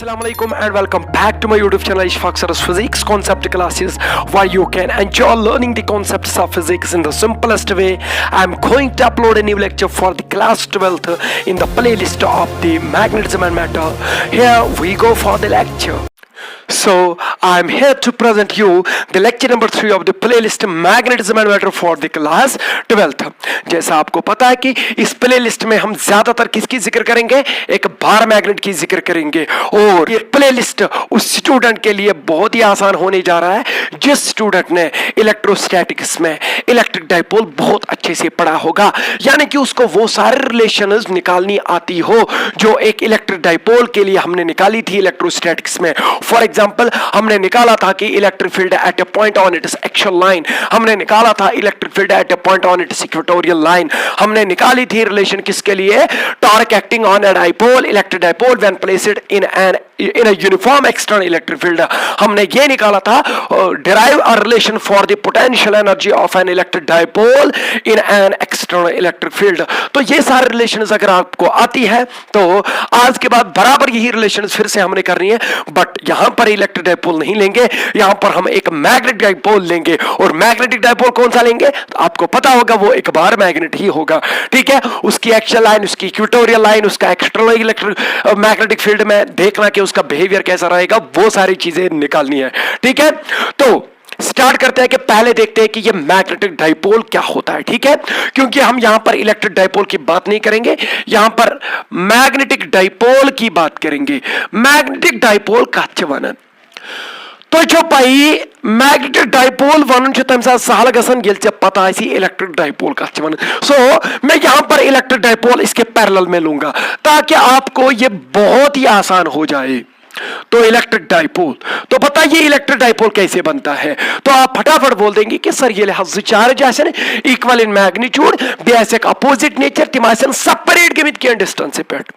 Assalamualaikum and welcome back to my YouTube channel Ishfaq Sir's Physics Concept Classes, where you can enjoy learning the concepts of physics in the simplest way. I'm going to upload a new lecture for the class 12th in the playlist of the magnetism and matter. Here we go for the lecture. So I'm here to present you the lecture number 3 of the playlist magnetism and matter for the class 12th. जैसा आपको पता है कि इस playlist में हम ज्यादातर किसकी जिक्र करेंगे, एक बार मैग्नेट की जिक्र करेंगे। और ये प्लेलिस्ट उस स्टूडेंट के लिए बहुत ही आसान होने जा रहा है जिस स्टूडेंट ने इलेक्ट्रोस्टैटिक्स में इलेक्ट्रिक डाइपोल बहुत अच्छे से पढ़ा होगा, यानी कि उसको वो सारे रिलेशंस निकालनी आती हो जो एक इलेक्ट्रिक डाइपोल के लिए हमने निकाली थी इलेक्ट्रोस्टैटिक्स में। फॉर एग्जाम्पल हमने निकाला था कि electric field eight A point on it's axial line, हमने निकाला था electric field eight A point on it's equatorial line, हमने निकाली थी रिलेशन किसके लिए, torque acting on a dipole electric dipole when placed in a uniform external electric field। हमने ये निकाला था derive a relation for the potential energy of an electric dipole in an external electric field। तो ये सारे relations अगर आपको आती है तो आज के बाद बराबर यही रिलेशंस फिर से हमने करनी है, बट यहां पर इलेक्ट्रिक डाइपोल नहीं लेंगे, यहां पर हम एक मैग्नेटिक डाइपोल लेंगे। और मैग्नेटिक डाइपोल कौन सा लेंगे तो आपको पता होगा वो एक बार मैग्नेट ही होगा, ठीक है। उसकी एक्सियल लाइन, उसकी इक्वेटोरियल लाइन, उसका एक्सटर्नल इलेक्ट्रिक मैग्नेटिक फील्ड में देखना कि उसका बिहेवियर कैसा रहेगा, वो सारी चीजें निकालनी है, ठीक है। तो स्टार्ट करते हैं कि पहले देखते हैं कि ये मैग्नेटिक डाइपोल क्या होता है, ठीक है। क्योंकि हम यहां पर इलेक्ट्रिक डाइपोल की बात नहीं करेंगे, यहां पर मैग्नेटिक डाइपोल की बात करेंगे। मैग्नेटिक डाइपोल का वर्णन तो जो पाई मैग्नेटिक डाइपोल वन तम सहल गसन पता इलेक्ट्रिक डाइपोल का वन। सो मैं यहां पर इलेक्ट्रिक डाइपोल इसके पैरेलल में लूंगा ताकि आपको ये बहुत ही आसान हो जाए। तो इलेक्ट्रिक डाइपोल, तो बताइए इलेक्ट्रिक डाइपोल कैसे बनता है, तो आप फटाफट बोल देंगे कि सर ये has charge equal in magnitude basic opposite nature तिमासन सेपरेट गिविथ के डिस्टेंस से पेट।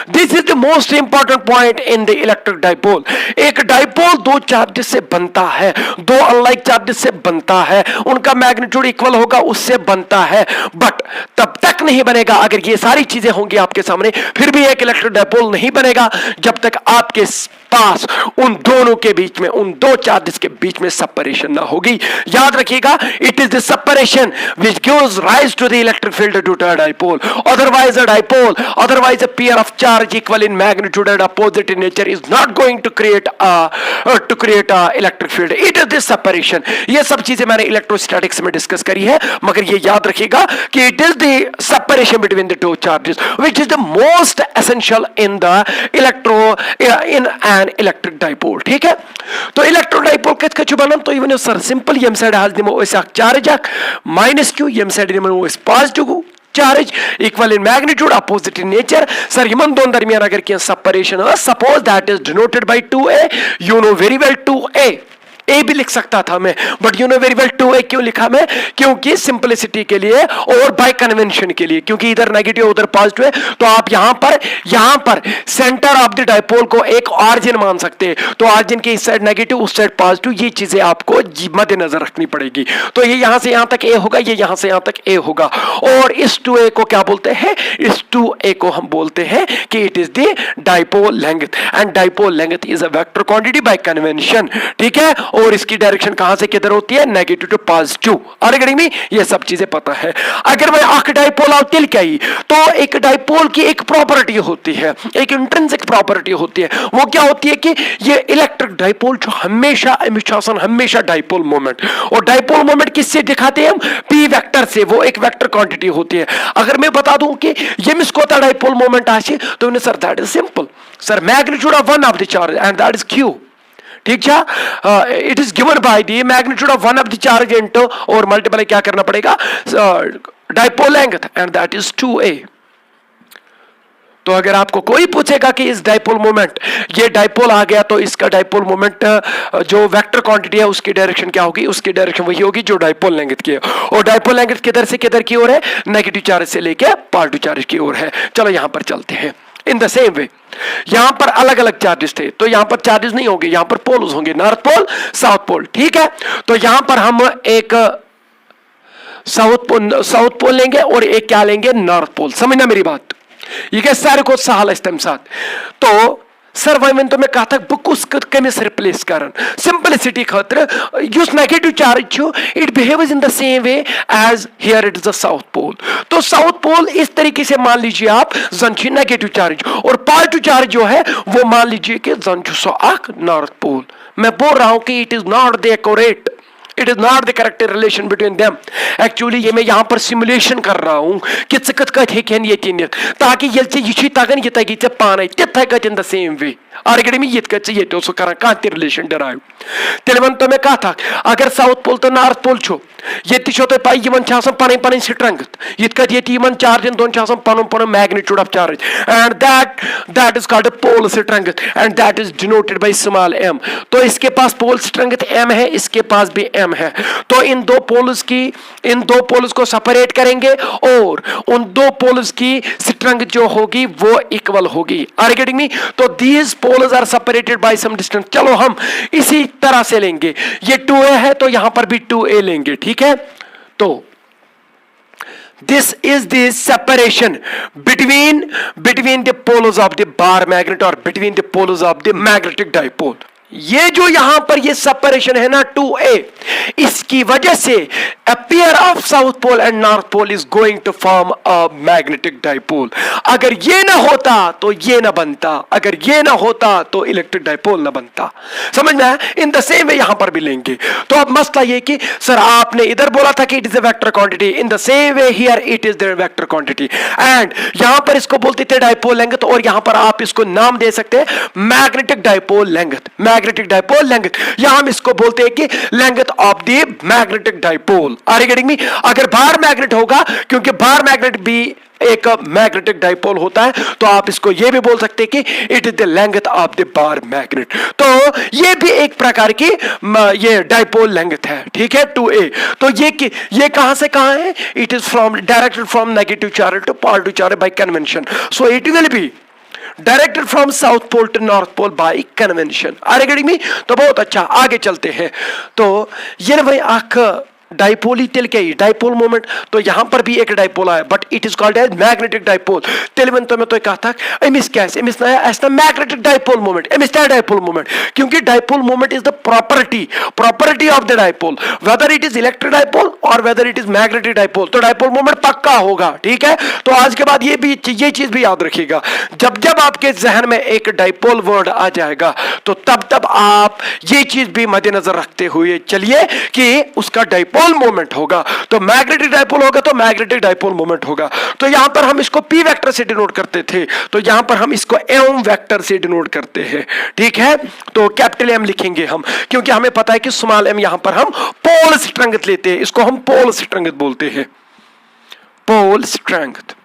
This is the most important point in the electric dipole. एक डाइपोल दो चार्जेस से बनता है, दो अनलाइक चार्जेस से बनता है, उनका मैग्नीट्यूड इक्वल होगा उससे बनता है, बट तब तक नहीं बनेगा अगर ये सारी चीजें होंगी आपके सामने, फिर भी एक इलेक्ट्रिक डाइपोल नहीं बनेगा जब तक आपके पास उन दोनों के बीच में, उन दो चार्जेस के बीच में सेपरेशन ना होगी। याद रखिएगा, it is the separation which gives rise to the electric field due to a dipole. Otherwise a dipole, otherwise a pair of charge equal in magnitude and opposite in nature is not going to create a electric field. It is this separation। ये सब चीजें मैंने electrostatics में discuss करी है, मगर ये याद रखिएगा कि it is the separation between the two charges which is the most essential in an electric dipole, ठीक है। तो इलेक्ट्रो डाइपोल कत कछु बनन तो इवन सर सिंपल यम साइड हाज दिमो इस चार्ज माइनस क्यू, यम साइड दिमो इस positive charge equal in magnitude opposite in nature. Sir Yemen दोन दरमियान अगर क्या separation, suppose that is denoted bye 2a, you know very well 2a ए भी लिख सकता था मैं, but you know very well 2a क्यों लिखा मैं, क्योंकि सिंपलिसिटी के लिए और बाय कन्वेंशन के लिए, क्योंकि इधर नेगेटिव उधर पॉजिटिव है। तो आप यहां पर सेंटर ऑफ द डाइपोल को एक ऑरिजिन मान सकते हैं, तो ऑरिजिन के इस साइड नेगेटिव उस साइड पॉजिटिव, ये चीजें आपको मद्देनजर रखनी पड़ेगी। तो ये यहां से यहां तक ए होगा, ये यहां से यहां तक ए होगा। और इस 2a को क्या बोलते हैं, इस 2a को हम बोलते हैं कि it is the dipole length, and dipole length is a vector quantity bye convention, ठीक है। और इसकी डायरेक्शन कहां से किधर होती है, नेगेटिव टू पॉजिटिव। और गड़ी में ये सब चीजें पता है। अगर मैं आख डाइपोल आवतिल क्या ही, तो एक डाइपोल की एक प्रॉपर्टी होती है, एक इंट्रिंसिक प्रॉपर्टी होती है। वो क्या होती है कि ये इलेक्ट्रिक डाइपोल जो हमेशा डाइपोल मोमेंट, और डाइपोल मोमेंट किससे दिखाते हैं हम, पी वेक्टर से, वो एक वेक्टर क्वांटिटी होती है। अगर मैं बता दूं कि ये मिसकोता डाइपोल मोमेंट आशे तो sir that is simple, sir magnitude of one of the charge and that is Q, ठीक है। It is given by the magnitude of one of the charge into और मल्टीप्लाई क्या करना पड़ेगा, dipole length and that is 2a। तो अगर आपको कोई पूछेगा कि इस डाइपोल मोमेंट, ये डाइपोल आ गया तो इसका डाइपोल मोमेंट जो वेक्टर क्वांटिटी है उसकी डायरेक्शन क्या होगी, उसकी डायरेक्शन वही होगी जो डाइपोल लेंथ की है। और डाइपोल लेंथ किधर से किधर की ओर है, नेगेटिव चार्ज से लेके पॉजिटिव चार्ज की ओर है। चलो यहां पर चलते हैं। इन द सेम वे यहां पर अलग अलग चार्जेस थे, तो यहां पर चार्जेस नहीं होंगे, यहां पर पोल्स होंगे, नॉर्थ पोल साउथ पोल, ठीक है। तो यहां पर हम एक साउथ पोल लेंगे और एक क्या लेंगे, नॉर्थ पोल। समझना मेरी बात, ये क्या सारे को सहल तम साथ। तो सर वह तो मैं कहा था बह कुस कमिस रिप्लेस कर सिंपलिसिटी खतर उस negative charge it behaves in the same way as here it is the south pole. तो साउथ पोल इस तरीके से मान लीजिए आप जन नेगेटिव चार्ज, और पॉजिटिव चार्ज जो है वो मान लीजिए कि जन सो नॉर्थ पोल। मैं बोल रहा हूं कि it is not the accurate, it is not the correct relation between them. Actually ये मैं यहाँ पर सिमुलेशन कर रहा हूँ कि कत कत हेन ये नित, ताकि ये तगन ये तगी ऐ पान तिथे कत इन द सेम वे आर्गेड में ये कर कह रिलेशन डराइव। तेल वन तो मैं कथ अगर साउथ पोल तो नॉर्थ पोल ये तुम पाई पन पन स्ट्रेंथ ये चार्जन दोन पन पन magnitude of charge and that is called pole strength and that is denoted by small m. तो इसके पास पोल स्ट्रेंथ एम है, इसके पास भी एम है। तो इन दो पोल्स को सेपरेट करेंगे और उन दो पोल्स की स्ट्रेंथ जो होगी वो इक्वल होगी। Are you getting me? तो these poles are separated by some distance. चलो हम इसी तरह से लेंगे, ये 2a है तो यहां पर भी 2a लेंगे, ठीक है। तो this is the separation between the poles of the bar magnet or between the poles of the magnetic dipole। ये जो यहां पर ये सेपरेशन है ना 2a, इसकी वजह से appear of south pole and north pole is going to form a magnetic dipole। अगर ये ना होता तो ये ना बनता, अगर ये ना होता तो इलेक्ट्रिक डाइपोल ना बनता। समझ में आया? इन द सेम वे यहां पर भी लेंगे। तो अब मसला ये कि सर आपने इधर बोला था कि it is a vector quantity, in the same way here it is the vector quantity and यहां पर इसको बोलते थे डाइपोल लेंथ, और यहां पर आप इसको नाम दे सकते हैं magnetic dipole length. Magnetic dipole length, यहां हम इसको बोलते हैं कि length of the magnetic dipole. Are you getting me? अगर बार मैग्नेट होगा, क्योंकि बार मैग्नेट भी एक मैग्नेटिक डाइपोल होता है, तो आप इसको यह भी बोल सकते हैं कि it is the length of the bar magnet. तो यह भी एक प्रकार की ये डाइपोल लेंथ है, ठीक है 2a। तो ये कहां से कहां है? It is from directed from negative charge to positive charge by convention. So it will be directed from south pole to north pole by convention. Are you getting me? तो बहुत अच्छा, आगे चलते हैं। तो ये भाई आख डाइपोल ही तेल क्या है डाइपोल मोमेंट। तो यहां पर भी एक डाइपोल आया, but it is called as magnetic dipole. तेल वन तो मैं तो कहा था एमिस क्या है, एमिस ना ऐसा मैग्नेटिक डाइपोल मोमेंट, एमिस क्या डाइपोल मोमेंट, क्योंकि dipole moment is the property of the dipole, whether it is electric dipole और whether it is magnetic dipole. तो डाइपोल मोमेंट पक्का होगा, ठीक है। तो आज के बाद ये चीज भी याद रखिएगा, जब आपके जहन में एक डाइपोल वर्ड आ जाएगा तो तब आप ये चीज भी मद्देनजर रखते हुए चलिए कि उसका डाइपोल मोमेंट होगा। तो मैग्नेटिक डाइपोल होगा तो मैग्नेटिक डाइपोल मोमेंट होगा। तो यहां पर हम इसको p वेक्टर से डिनोट करते थे, तो यहां पर हम इसको m वेक्टर से डिनोट करते हैं, ठीक है। तो कैपिटल M लिखेंगे हम, क्योंकि हमें पता है कि स्मॉल m यहां पर हम पोल स्ट्रेंथ लेते हैं, इसको हम पोल स्ट्रेंथ बोलते हैं, पोल स्ट्रेंथ,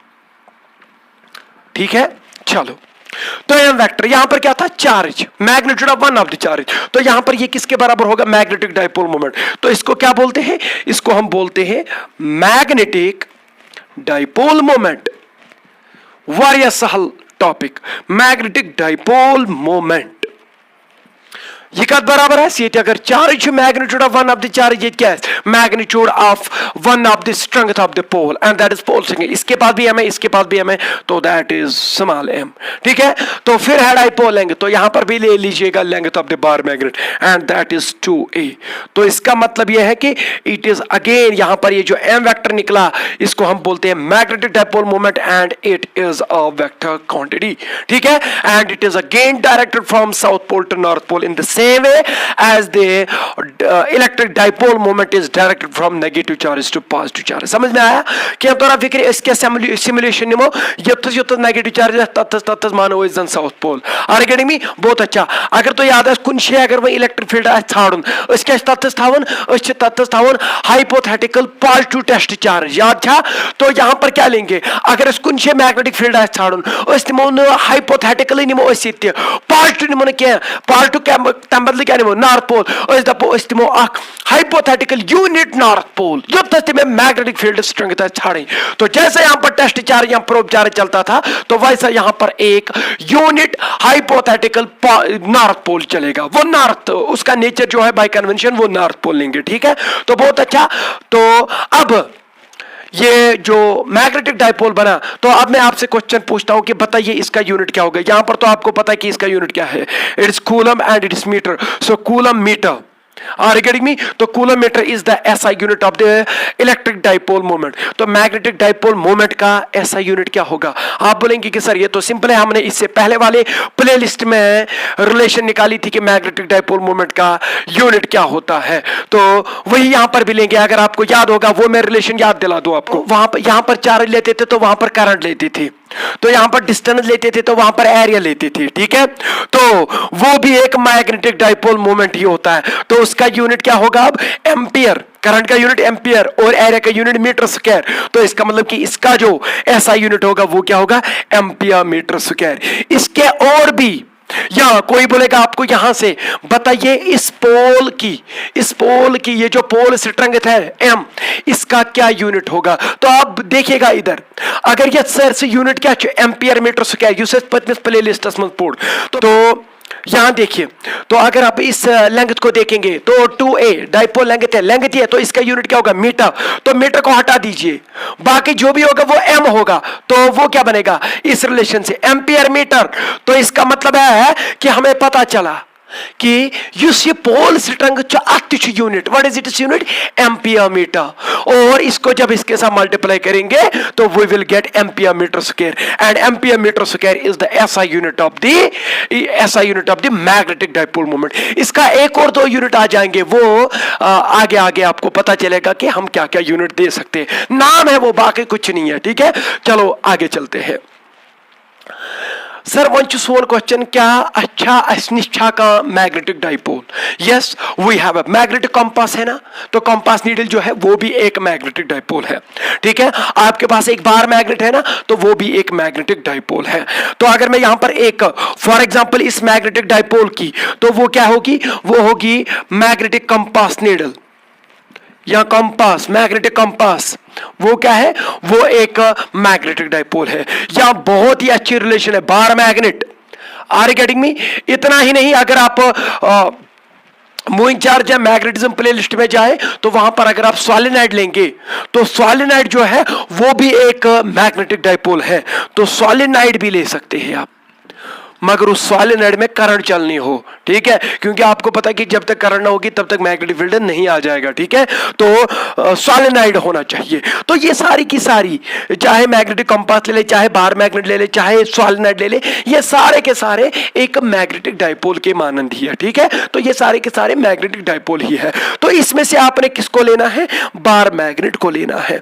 ठीक है। चलो, तो एम वेक्टर यहां पर क्या था? Charge, magnitude of one of the charge. तो यहां पर ये किसके बराबर होगा? Magnetic dipole moment. तो इसको क्या बोलते हैं? इसको हम बोलते हैं मैग्नेटिक डाइपोल मोमेंट। वारिया सहल टॉपिक, मैग्नेटिक डाइपोल मोमेंट। ये कद बराबर है सी अगर charge magnitude of one of the charge, ये क्या है? Magnitude of one of the strength of the pole and that is pole strength. इसके पास भी m है, इसके पास भी m है, तो दैट इज स्मॉल m, ठीक है। तो फिर है डाइपोल लेंथ, तो यहां पर भी ले लीजिएगा length of the bar magnet and that is 2a। तो इसका मतलब यह है कि इट इज अगेन यहां पर ये जो m वेक्टर निकला इसको हम बोलते हैं magnetic dipole moment and it is a vector quantity, ठीक है। And it is again directed from south pole to north pole in the same way as the electric dipole moment is directed from negative charge to positive charge। समझ में आया? क्या तोरा फिक्र इसके simulation निमो युत नेगेटिव चार्ज तत्स मानो is south pole. Are getting me? बहुत अच्छा। अगर तो याद है कुन शे अगर वह इलेक्ट्रिक फील्ड आ छाड़न अस क्या तत्स थावन, अस तत्स थावन हाइपोथेटिकल पॉजिटिव टेस्ट चार्ज, याद था? तो यहां पर क्या लेंगे? अगर अस कुन शे मैग्नेटिक फील्ड आ छाड़न अस निमो हाइपोथेटिकली निमो अस ये पॉजिटिव निमो क्या पॉजिटिव क्या तम बदल क्या निमो नॉर्थ पोल, अस दपो अस दिमो अख हाइपोथेटिकल यूनिट नॉर्थ पोल युत में मैग्नेटिक फील्ड स्ट्रेंथ छाड़ी। तो जैसे यहां पर टेस्ट चार्ज या प्रोब चार्ज चलता था, तो वैसा यहां पर एक यूनिट हाइपोथेटिकल नॉर्थ पोल चलेगा। वो नॉर्थ, उसका नेचर जो है बाय कन्वेंशन वो नॉर्थ पोल लेंगे, ठीक है। तो बहुत अच्छा। तो अब ये जो मैग्नेटिक डाइपोल बना, तो अब मैं आपसे क्वेश्चन पूछता हूं कि बताइए इसका यूनिट क्या होगा। यहां पर तो आपको पता है कि इसका यूनिट क्या है, it's coulomb and it's metre, so coulomb metre are you getting me? तो coulomb metre is the SI unit of the electric dipole moment. तो मैग्नेटिक डाइपोल मोमेंट का एसआई यूनिट क्या होगा? आप बोलेंगे कि सर ये तो सिंपल है, हमने इससे पहले वाले प्लेलिस्ट में रिलेशन निकाली थी कि मैग्नेटिक डाइपोल मोमेंट का यूनिट क्या होता है, तो वही यहां पर भी लेंगे। अगर आपको याद होगा वो मैं रिलेशन याद दिला दूं आपको, वहां पर यहां पर चार्ज लेते थे तो वहां पर करंट लेते थे, तो यहां पर डिस्टेंस लेते थे तो वहां पर एरिया लेते थे, ठीक है। तो वो भी एक मैग्नेटिक डाइपोल मोमेंट ही होता है। तो उसका यूनिट क्या होगा अब? एम्पियर, करंट का यूनिट एम्पियर और एरिया का यूनिट मीटर स्क्वायर। तो इसका मतलब कि इसका जो ऐसा यूनिट होगा वो क्या होगा? Ampere metre square. इसके और भी, या कोई बोलेगा आपको यहां से बताइए इस पोल की ये जो पोल स्ट्रेंथ है एम, इसका क्या यूनिट होगा? तो आप देखिएगा इधर, अगर ये सर से यूनिट क्या ampere metre square usage playlist तो यहां देखिए, तो अगर आप इस लेंथ को देखेंगे तो 2a डाइपोल लेंथ है, लेंथ ही है, तो इसका यूनिट क्या होगा? मीटर। तो मीटर को हटा दीजिए, बाकी जो भी होगा वो m होगा, तो वो क्या बनेगा इस रिलेशन से? Ampere metre. तो इसका मतलब है कि हमें पता चला कि use pole strength unit, what is its unit? Ampere metre. और इसको जब इसके साथ मल्टीप्लाई करेंगे तो we will get ampere metre square, and ampere metre square is the SI unit of the magnetic dipole moment. इसका एक और दो यूनिट आ जाएंगे, वो आगे आगे आपको पता चलेगा कि हम क्या क्या यूनिट दे सकते हैं, नाम है वो, बाकी कुछ नहीं है, ठीक है। चलो आगे चलते हैं। सर वन टू सोन क्वेश्चन, क्या अच्छा अनिच्छा का magnetic dipole? Yes we have a magnetic compass है ना, तो कंपास नीडल जो है वो भी एक मैग्नेटिक डाइपोल है, ठीक है। आपके पास एक बार मैग्नेट है ना, तो वो भी एक मैग्नेटिक डाइपोल है। तो अगर मैं यहां पर एक फॉर एग्जांपल इस मैग्नेटिक डाइपोल की, तो वो क्या होगी? वो होगी मैग्नेटिक कंपास नीडल या कंपास, मैग्नेटिक कंपास, वो क्या है? वो एक मैग्नेटिक डाइपोल है। या बहुत ही अच्छी रिलेशन है bar magnet, are you getting me? इतना ही नहीं, अगर आप मूविंग चार्ज या मैग्नेटिज्म प्ले लिस्ट में जाए तो वहां पर अगर आप सॉलिनॉइड लेंगे तो सॉलिनॉइड जो है वो भी एक मैग्नेटिक डाइपोल है, तो सॉलिनॉइड भी ले सकते हैं आप, मगर उस सॉलिनॉइड में करंट चलनी हो, ठीक है, क्योंकि आपको पता है कि जब तक करंट ना होगी तब तक मैग्नेटिक फील्ड नहीं आ जाएगा, ठीक है। तो सॉलिनॉइड होना चाहिए। तो ये सारी की सारी, चाहे मैग्नेटिक कंपास ले ले, चाहे बार मैग्नेट ले ले, चाहे सॉलिनॉइड ले ले, ये सारे के सारे एक मैग्नेटिक डाइपोल के मानंद ही है, ठीक है। तो ये सारे के सारे मैग्नेटिक डाइपोल ही है। तो इसमें से आपने किसको लेना है? बार मैग्नेट को लेना है।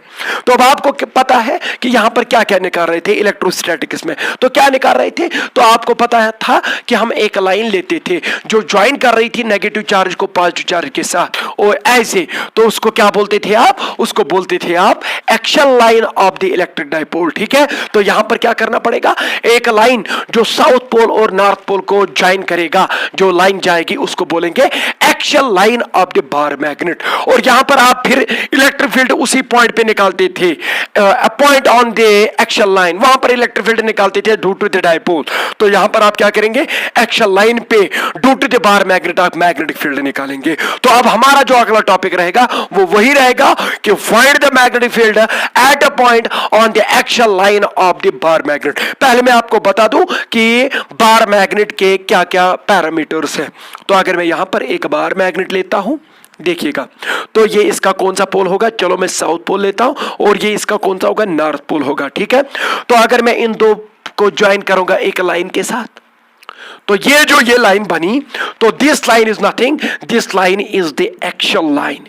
तो अब आपको पता है कि यहां पर क्या क्या निकाल रहे थे इलेक्ट्रोस्टैटिक्स में, तो क्या निकाल रहे थे? तो आपको पता था कि हम एक लाइन लेते थे जो ज्वाइन कर रही थी नेगेटिव चार्ज को पॉजिटिव चार्ज के साथ, और ऐसे, तो उसको क्या बोलते थे आप? उसको बोलते थे आप action line of the electric dipole, ठीक है। तो यहां पर क्या करना पड़ेगा? एक लाइन जो साउथ पोल और नॉर्थ पोल को ज्वाइन करेगा, जो लाइन जाएगी उसको बोलेंगे action line of the bar magnet. और यहां पर आप फिर इलेक्ट्रिक फील्ड उसी पॉइंट पे निकालते थे, point on the action line, वहां पर इलेक्ट्रिक फील्ड निकालते थे ड्यू टू द डाइपोल। तो यहां पर आप क्या करेंगे? एक्शन लाइन पे due to the bar magnet आप मैग्नेटिक फील्ड निकालेंगे। तो अब हमारा जो अगला टॉपिक रहेगा वो वही रहेगा कि find the magnetic field at a point on the action line of the bar magnet. पहले मैं आपको बता दूं कि बार मैग्नेट के क्या क्या पैरामीटर्स हैं। तो अगर मैं यहां पर एक बार मैग्नेट लेता हूं, देखिएगा, तो ये इसका कौन सा पोल होगा? चलो मैं साउथ पोल लेता हूं, और ये इसका कौन सा होगा? नॉर्थ पोल होगा, ठीक है। तो अगर मैं इन दो को ज्वाइन करूंगा एक लाइन के साथ, तो ये लाइन बनी, तो this line is nothing, this line is the action line,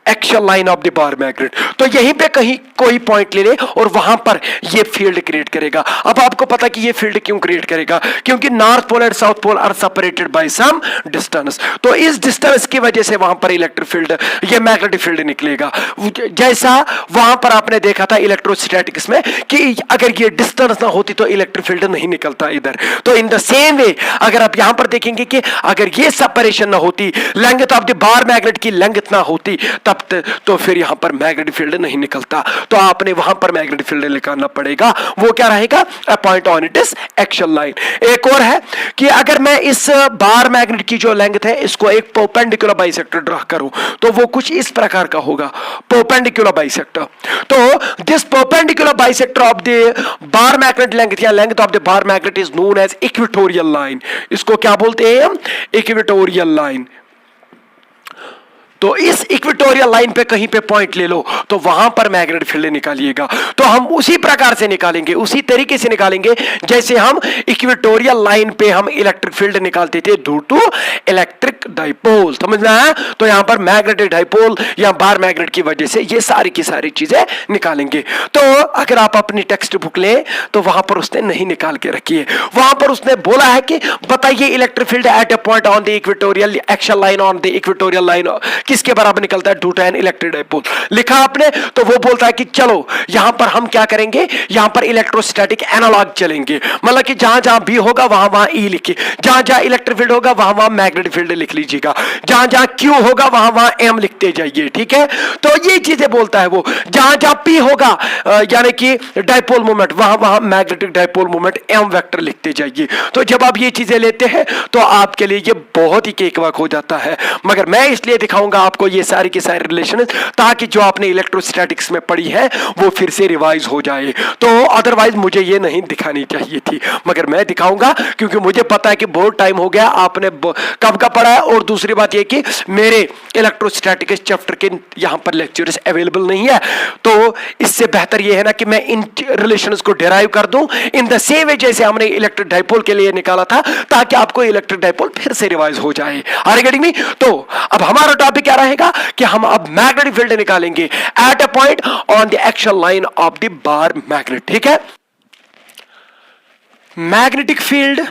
action line of the bar magnet. तो यहीं पे कहीं कोई पॉइंट ले ले और वहां पर ये फील्ड क्रिएट करेगा। अब आपको पता कि ये फील्ड क्यों क्रिएट करेगा? क्योंकि north pole and south pole are separated by some distance. तो इस डिस्टेंस की वजह से वहां पर इलेक्ट्रिक फील्ड, ये मैग्नेटिक फील्ड निकलेगा। जैसा वहां पर आपने देखा था इलेक्ट्रोस्टैटिक्स में कि अगर ये डिस्टेंस ना होती तो इलेक्ट्रिक फील्ड नहीं निकलता इधर। तो इन द सेम वे अगर आप यहां पर देखेंगे कि अगर ये सेपरेशन ना होती, length of the bar magnet की लेंथ ना होती, तब एक्सेप्ट, तो फिर यहां पर मैग्नेटिक फील्ड नहीं निकलता, तो आपने वहां पर मैग्नेटिक फील्ड निकालना पड़ेगा। वो क्या रहेगा? अ point on it is action line. एक और है कि अगर मैं इस बार मैग्नेट की जो लेंथ है इसको एक परपेंडिकुलर बाइसेक्टर ड्रा करूं तो वो कुछ इस प्रकार का होगा, परपेंडिकुलर बाइसेक्टर। तो this perpendicular bisector of the bar magnet length या length of the bar magnet is known as equatorial line. इसको क्या बोलते हैं हम? Equatorial line. तो इस इक्वेटोरियल लाइन पे कहीं पे पॉइंट ले लो तो वहां पर मैग्नेटिक फील्ड निकालिएगा। तो हम उसी प्रकार से निकालेंगे, उसी तरीके से निकालेंगे जैसे हम इक्वेटोरियल लाइन पे हम इलेक्ट्रिक फील्ड निकालते थे ड्यू टू इलेक्ट्रिक डाइपोल। समझ में आया? तो यहां पर मैग्नेटिक डाइपोल या बार मैग्नेट की वजह से ये सारी की सारी चीजें निकालेंगे। तो अगर आप अपनी टेक्स्ट बुक लें तो वहां पर उसने नहीं निकाल के रखी है, वहां पर उसने बोला है कि बताइए electric field at a point on the equatorial action line on the equatorial line किसके बराबर निकलता है? Due to an electric dipole. लिखा आपने, तो वो बोलता है कि चलो यहां पर हम क्या करेंगे, यहां पर इलेक्ट्रोस्टैटिक एनालॉग चलेंगे, मतलब कि जहां जहां बी होगा वहां वहां ई लिखिए, जहां जहां इलेक्ट्रिक फील्ड होगा वहां वहां मैग्नेटिक फील्ड लिख लीजिएगा, जहां जहां क्यू होगा वहां वहां एम लिखते जाइए। ठीक है, तो ये चीजें बोलता है वो। जहां जहां पी होगा यानी कि डाइपोल मोमेंट, वहां वहां magnetic dipole moment M vector लिखते जाइए। तो जब आप ये चीजें लेते हैं तो आपके लिए ये बहुत ही केकवाक हो जाता है, मगर मैं इसलिए दिखाऊंगा आपको ये सारी की सारी रिलेशन ताकि जो आपने इलेक्ट्रोस्टैटिक्स में पढ़ी है वो फिर से रिवाइज हो जाए। तो अदरवाइज मुझे ये नहीं दिखानी चाहिए थी, मगर मैं दिखाऊंगा क्योंकि मुझे पता है कि बहुत टाइम हो गया आपने कब का पढ़ा है, और दूसरी बात ये कि मेरे इलेक्ट्रोस्टैटिक्स चैप्टर के यहां पर लेक्चर्स अवेलेबल नहीं है। तो इससे बेहतर ये है ना कि मैं इन रिलेशंस को डिराइव कर दूं इन द सेम वे जैसे हमने इलेक्ट्रिक डाइपोल के लिए निकाला था, ताकि आपको इलेक्ट्रिक डाइपोल फिर से रिवाइज हो जाए। Are you getting me? तो अब हमारा टॉपिक क्या रहेगा कि हम अब मैग्नेटिक फील्ड निकालेंगे at a point on the action line of the bar magnet. ठीक है, मैग्नेटिक फील्ड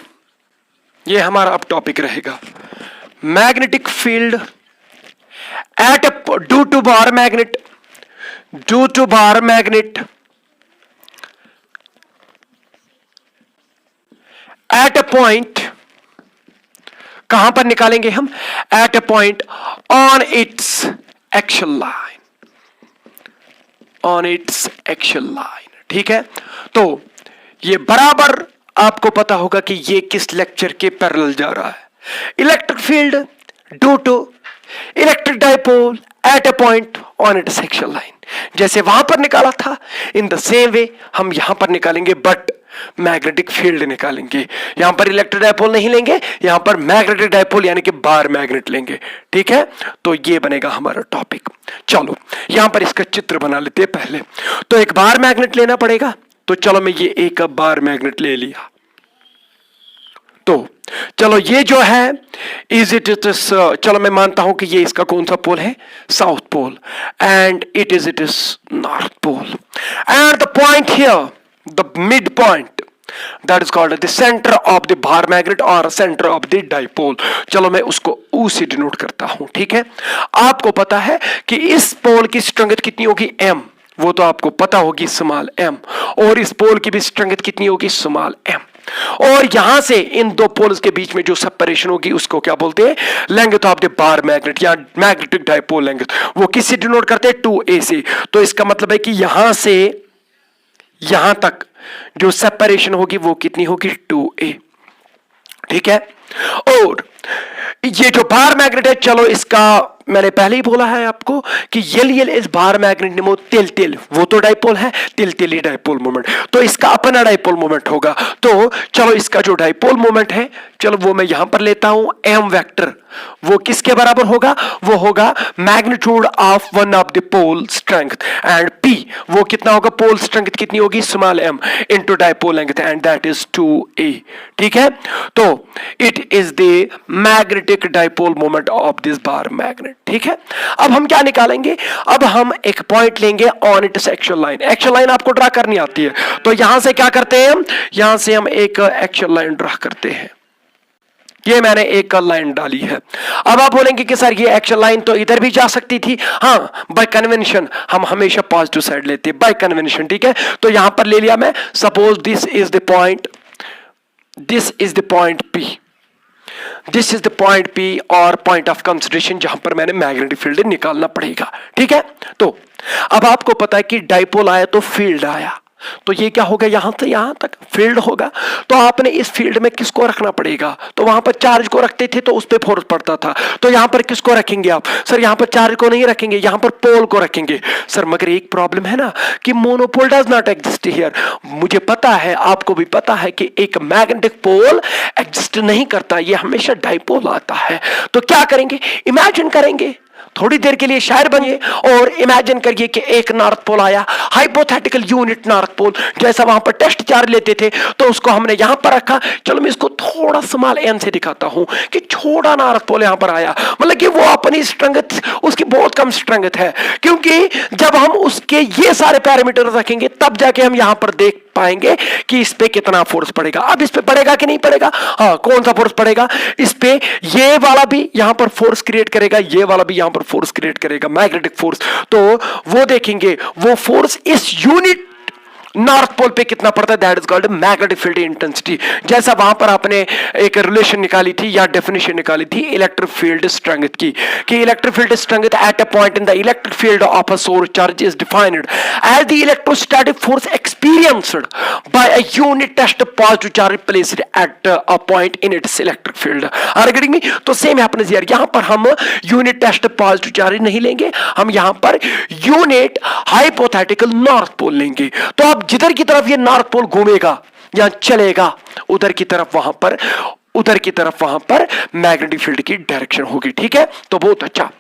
ये हमारा अब टॉपिक रहेगा। Magnetic field at due to bar magnet, due to bar magnet at a point, कहां पर निकालेंगे हम? At a point on its action line, on its action line. ठीक है, तो ये बराबर आपको पता होगा कि ये किस लेक्चर के पैरेलल जा रहा है। Electric field due to electric dipole at a point on its action line, जैसे वहां पर निकाला था इन द सेम वे हम यहां पर निकालेंगे, बट मैग्नेटिक फील्ड निकालेंगे। यहां पर इलेक्ट्रिक डाइपोल नहीं लेंगे, यहां पर मैग्नेटिक डाइपोल यानी कि बार मैग्नेट लेंगे। ठीक है, तो ये बनेगा हमारा टॉपिक। चलो यहां पर इसका चित्र बना लेते हैं पहले। तो एक बार मैग्नेट लेना पड़ेगा, तो चलो मैं ये एक बार मैग्नेट ले लिया। तो चलो ये जो है इज इट चलो मैं मानता हूं कि ये इसका कौन सा पोल है? South pole, and it is north pole, and the point here, the midpoint that is called the center of the bar magnet or center of the dipole। चलो मैं उसको U से डिनोट करता हूं। ठीक है, आपको पता है कि इस पोल की स्ट्रेंथ कितनी होगी? M, वो तो आपको पता होगी स्मॉल m, और इस पोल की भी स्ट्रेंथ कितनी होगी? Small m। और यहां से इन दो पोल्स के बीच में जो सेपरेशन होगी उसको क्या बोलते हैं? Length of the bar magnet या मैग्नेटिक डाइपोल लेंथ। वो किससे डिनोट करते हैं? 2a से। तो इसका मतलब है कि यहां से यहां तक जो सेपरेशन होगी वो कितनी होगी? 2a। ठीक है, और ये जो बार मैग्नेट है, चलो इसका मैंने पहले ही बोला है आपको कि यल इस बार मैग्नेट निमो तिल तिल, वो तो डाइपोल है, तिल तिल ही डाइपोल मोमेंट, तो इसका अपना डाइपोल मोमेंट होगा। तो चलो इसका जो डाइपोल मोमेंट है, चलो वो मैं यहां पर लेता हूं m वेक्टर, वो किसके बराबर होगा? वो होगा magnitude of one of the pole strength, and p वो कितना होगा? पोल स्ट्रेंथ कितनी होगी? Small m into dipole length, and that is 2a। ठीक है, तो it is the magnetic dipole moment of this bar magnet. ठीक है, अब हम क्या निकालेंगे? अब हम एक पॉइंट लेंगे on its action line. Action line आपको ड्रा करनी आती है, तो यहां से क्या करते हैं हम? यहां से हम एक एक्शन लाइन ड्रा करते हैं। ये मैंने एक लाइन डाली है। अब आप बोलेंगे कि सर ये एक्शन लाइन तो इधर भी जा सकती थी। हाँ, बाय कन्वेंशन हम हमेशा पॉजिटिव साइड लेते हैं, बाय कन्वेंशन। ठीक है, तो यहां पर ले लिया मैं, suppose this is the point, this is the point P, this is the point P और पॉइंट ऑफ कंसिडरेशन जहां पर मैंने मैग्नेटिक फील्ड निकालना पड़ेगा। ठीक है, तो अब आपको पता है कि डाइपोल आया तो फील्ड आया, तो ये क्या होगा, यहां से यहां तक फील्ड होगा। तो आपने इस फील्ड में किसको रखना पड़ेगा, तो वहां पर चार्ज को रखते थे तो उस पर फोर्स पड़ता था, तो यहां पर किसको रखेंगे आप, सर यहां पर चार्ज को नहीं रखेंगे, यहां पर पोल को रखेंगे। सर मगर एक प्रॉब्लम है ना कि monopole does not exist here. मुझे पता है, आपको भी पता है कि एक मैग्नेटिक पोल एग्जिस्ट नहीं करता, ये हमेशा डाइपोल आता है। तो क्या करेंगे, इमेजिन करेंगे, थोड़ी देर के लिए शायर बनिए और इमेजिन करिए कि एक नॉर्थ पोल आया, हाइपोथेटिकल यूनिट नॉर्थ पोल, जैसा वहां पर टेस्ट चार्ज लेते थे तो उसको हमने यहां पर रखा। चलो मैं इसको थोड़ा स्मॉल एन से दिखाता हूं कि छोटा नॉर्थ पोल यहां पर आया, मतलब कि वो अपनी स्ट्रेंथ, उसकी बहुत कम स्ट्रेंथ है, क्योंकि जब हम उसके ये सारे पैरामीटर रखेंगे तब जाके हम यहां पर देख पाएंगे कि इस पे कितना फोर्स पड़ेगा। अब इस पे पड़ेगा कि नहीं पड़ेगा, हाँ कौन सा फोर्स पड़ेगा इस पे, ये वाला भी यहां पर फोर्स क्रिएट करेगा, ये वाला भी यहां पर फोर्स क्रिएट करेगा, मैग्नेटिक फोर्स। तो वो देखेंगे वो फोर्स इस यूनिट नॉर्थ पोल पे कितना पड़ता है, that is called magnetic field intensity. जैसा वहां पर आपने एक रिलेशन निकाली थी या डेफिनेशन निकाली थी इलेक्ट्रिक फील्ड स्ट्रेंथ की, कि electric field strength at a point in the electric field of a source charge is defined as the electrostatic force experienced by a unit test positive charge placed at a point in its electric field. Are you getting me? तो same happens here, यहां पर हम unit test positive charge नहीं लेंगे, हम यहां per unit hypothetical north pole लेंगे। तो अब जिधर की तरफ ये नॉर्थ पोल घूमेगा या चलेगा उधर की तरफ वहां पर मैग्नेटिक फील्ड की डायरेक्शन होगी। ठीक है, तो बहुत अच्छा।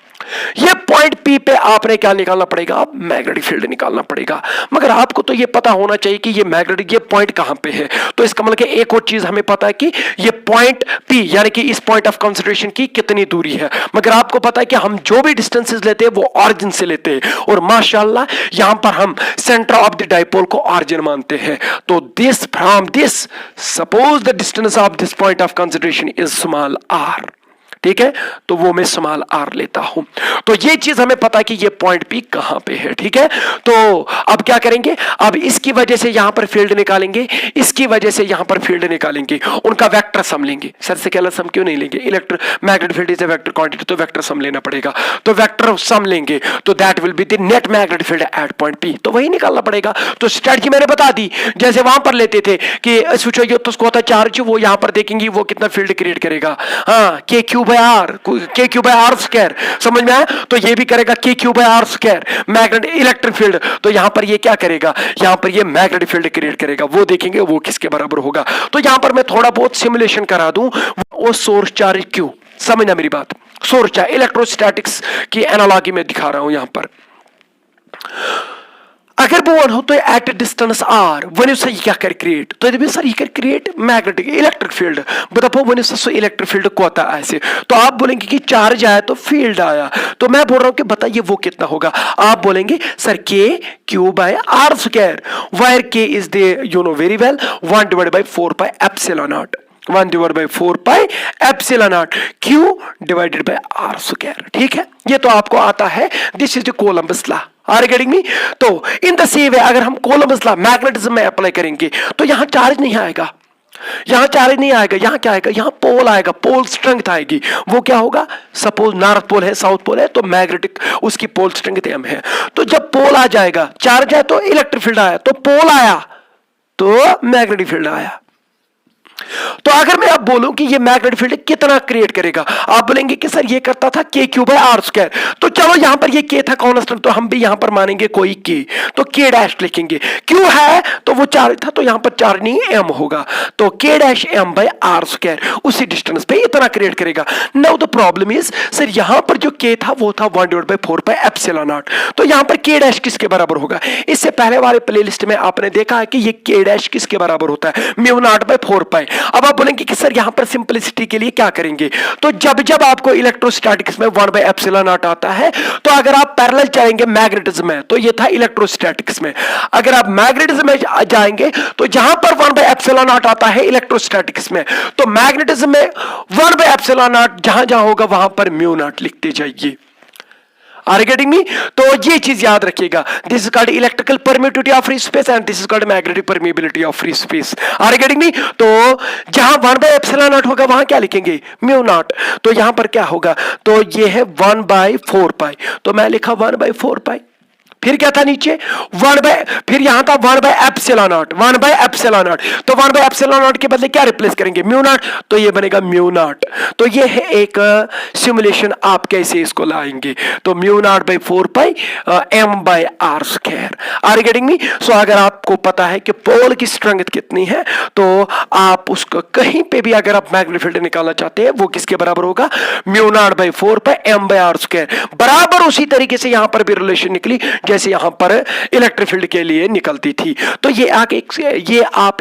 ये पॉइंट P पे आपने क्या निकालना पड़ेगा, मैग्नेटिक फील्ड निकालना पड़ेगा। मगर आपको तो ये पता होना चाहिए कि ये मैग्नेटिक, ये पॉइंट कहां पे है। तो इसका मतलब कि एक और चीज हमें पता है कि ये पॉइंट P यानी कि इस पॉइंट ऑफ कंसिडरेशन की कितनी दूरी है। मगर आपको पता है कि हम जो भी डिस्टेंसेस लेते हैं वो ऑरिजिन से लेते हैं, और माशाल्लाह यहां पर हम सेंटर ऑफ द डाइपोल को ऑरिजिन मानते हैं। तो this from this suppose the distance of this point of consideration is small r। ठीक है, तो वो मैं स्मॉल r लेता हूं। तो ये चीज हमें पता है कि ये पॉइंट P कहां पे है। ठीक है, तो अब क्या करेंगे, अब इसकी वजह से यहां पर फील्ड निकालेंगे, इसकी वजह से यहां पर फील्ड निकालेंगे, उनका वेक्टर सम लेंगे। सर स्केलर सम क्यों नहीं लेंगे, magnetic field is a vector quantity, तो वेक्टर सम लेना पड़ेगा। तो वेक्टर सम लेंगे तो that will be the net magnetic field at point P, तो वही निकालना पड़ेगा। तो स्ट्रेटजी मैंने बता दी, जैसे वहां पर लेते थे कि सोचो ये तो होता चार्ज, वो यहां पर देखेंगे वो कितना फील्ड क्रिएट करेगा, हाँ के क्यू बाय आर स्क्वायर, समझ में आया? तो ये भी करेगा k q by r square magnetic electric field. तो यहां पर ये क्या करेगा, यहां पर ये मैग्नेटिक फील्ड क्रिएट करेगा, वो देखेंगे वो किसके बराबर होगा। तो यहां पर मैं थोड़ा बहुत सिमुलेशन करा दूं, वो सोर्स चार्ज क्यू, समझना मेरी बात, सोर्स चार्ज इलेक्ट्रोस्टैटिक्स की एनालॉजी में दिखा रहा हूं यहां पर। अगर वो वन हो तो at distance r one sir क्या कर क्रिएट, तो यदि सर ये कर क्रिएट मैग्नेटिक इलेक्ट्रिक फील्ड, बताओ वन सो इलेक्ट्रिक फील्ड को आता है ऐसे, तो आप बोलेंगे कि चार्ज आया तो फील्ड आया, तो मैं बोल रहा हूं कि बताइए वो कितना होगा। आप बोलेंगे sir k q by r square, where k is the you know very well 1 divided by 4 pi epsilon naught, 1 divided by 4 pi epsilon naught q divided by r square. ठीक है, ये तो आपको आता है, this is the Coulomb's law. Are you getting me? तो in the same way अगर हम कोलंबस लॉ मैग्नेटिज्म में अप्लाई करेंगे तो यहां चार्ज नहीं आएगा, यहां चार्ज नहीं आएगा, यहां क्या आएगा, यहां पोल आएगा, पोल स्ट्रेंथ आएगी। वो क्या होगा, सपोज नॉर्थ पोल है साउथ पोल है तो मैग्नेटिक उसकी पोल स्ट्रेंथ m है। तो जब पोल आ जाएगा, चार्ज है तो इलेक्ट्रिक फील्ड आया, तो पोल आया तो मैग्नेटिक फील्ड आया। तो अगर मैं अब बोलूं कि ये मैग्नेटिक फील्ड कितना क्रिएट करेगा, आप बोलेंगे कि सर ये करता था के क्यू बाय आर स्क्वायर, तो चलो यहां पर ये के था कांस्टेंट, तो हम भी यहां पर मानेंगे कोई के, तो के डैश लिखेंगे। क्यू है तो वो चार्ज था, तो यहां पर चार्ज नहीं एम होगा, तो k dash m by r square उसी डिस्टेंस पे इतना क्रिएट करेगा। Now the problem is sir यहां पर जो के था वो था 1 divided by 4 pi epsilon naught, तो यहां पर के डैश किसके बराबर होगा। इससे पहले वाले प्लेलिस्ट में आपने देखा है कि ये के डैश किसके बराबर होता है, म्यू नॉट बाय 4 पाई। अब आप बोलेंगे कि सर यहां पर सिंपलिसिटी के लिए क्या करेंगे, तो जब जब आपको इलेक्ट्रोस्टैटिक्स में 1 बाय एप्सिलॉन नॉट आता है, तो अगर आप पैरेलल चलेंगे मैग्नेटिज्म में तो ये था इलेक्ट्रोस्टैटिक्स में, अगर आप मैग्नेटिज्म में जाएंगे तो जहां पर 1 बाय एप्सिलॉन नॉट आता है इलेक्ट्रोस्टैटिक्स में, तो मैग्नेटिज्म में 1 बाय एप्सिलॉन नॉट जहां जहां होगा वहां पर म्यू नॉट लिखते जाइए। Are getting me? तो ये चीज याद रखिएगा, this is called electrical permittivity of free space and this is called magnetic permeability of free space. Are getting me? तो जहां 1/ε0 होगा वहां क्या लिखेंगे? Mu naught. तो यहां पर क्या होगा? तो ये है 1/4 तो मैं लिखा 1/4। फिर क्या था नीचे? फिर यहां था 1/ε0, 1/ε0। तो 1/ε0 के बदले क्या रिप्लेस करेंगे? Mu naught. तो ये बनेगा म्यू नॉट। तो ये है एक सिमुलेशन, आप कैसे इसको लाएंगे। तो mu naught by 4 m/r²। Are getting me? So अगर आपको पता है कि पोल की स्ट्रेंथ कितनी है तो आप उसको कहीं पे भी अगर आप मैग्नेटिक फील्ड निकालना चाहते हैं वो किसके बराबर होगा? Mu naught by 4 m/r²। बराबर उसी तरीके से यहां पर भी रिलेशन निकली जैसे यहां पर इलेक्ट्रिक फील्ड के लिए निकलती थी। तो ये आप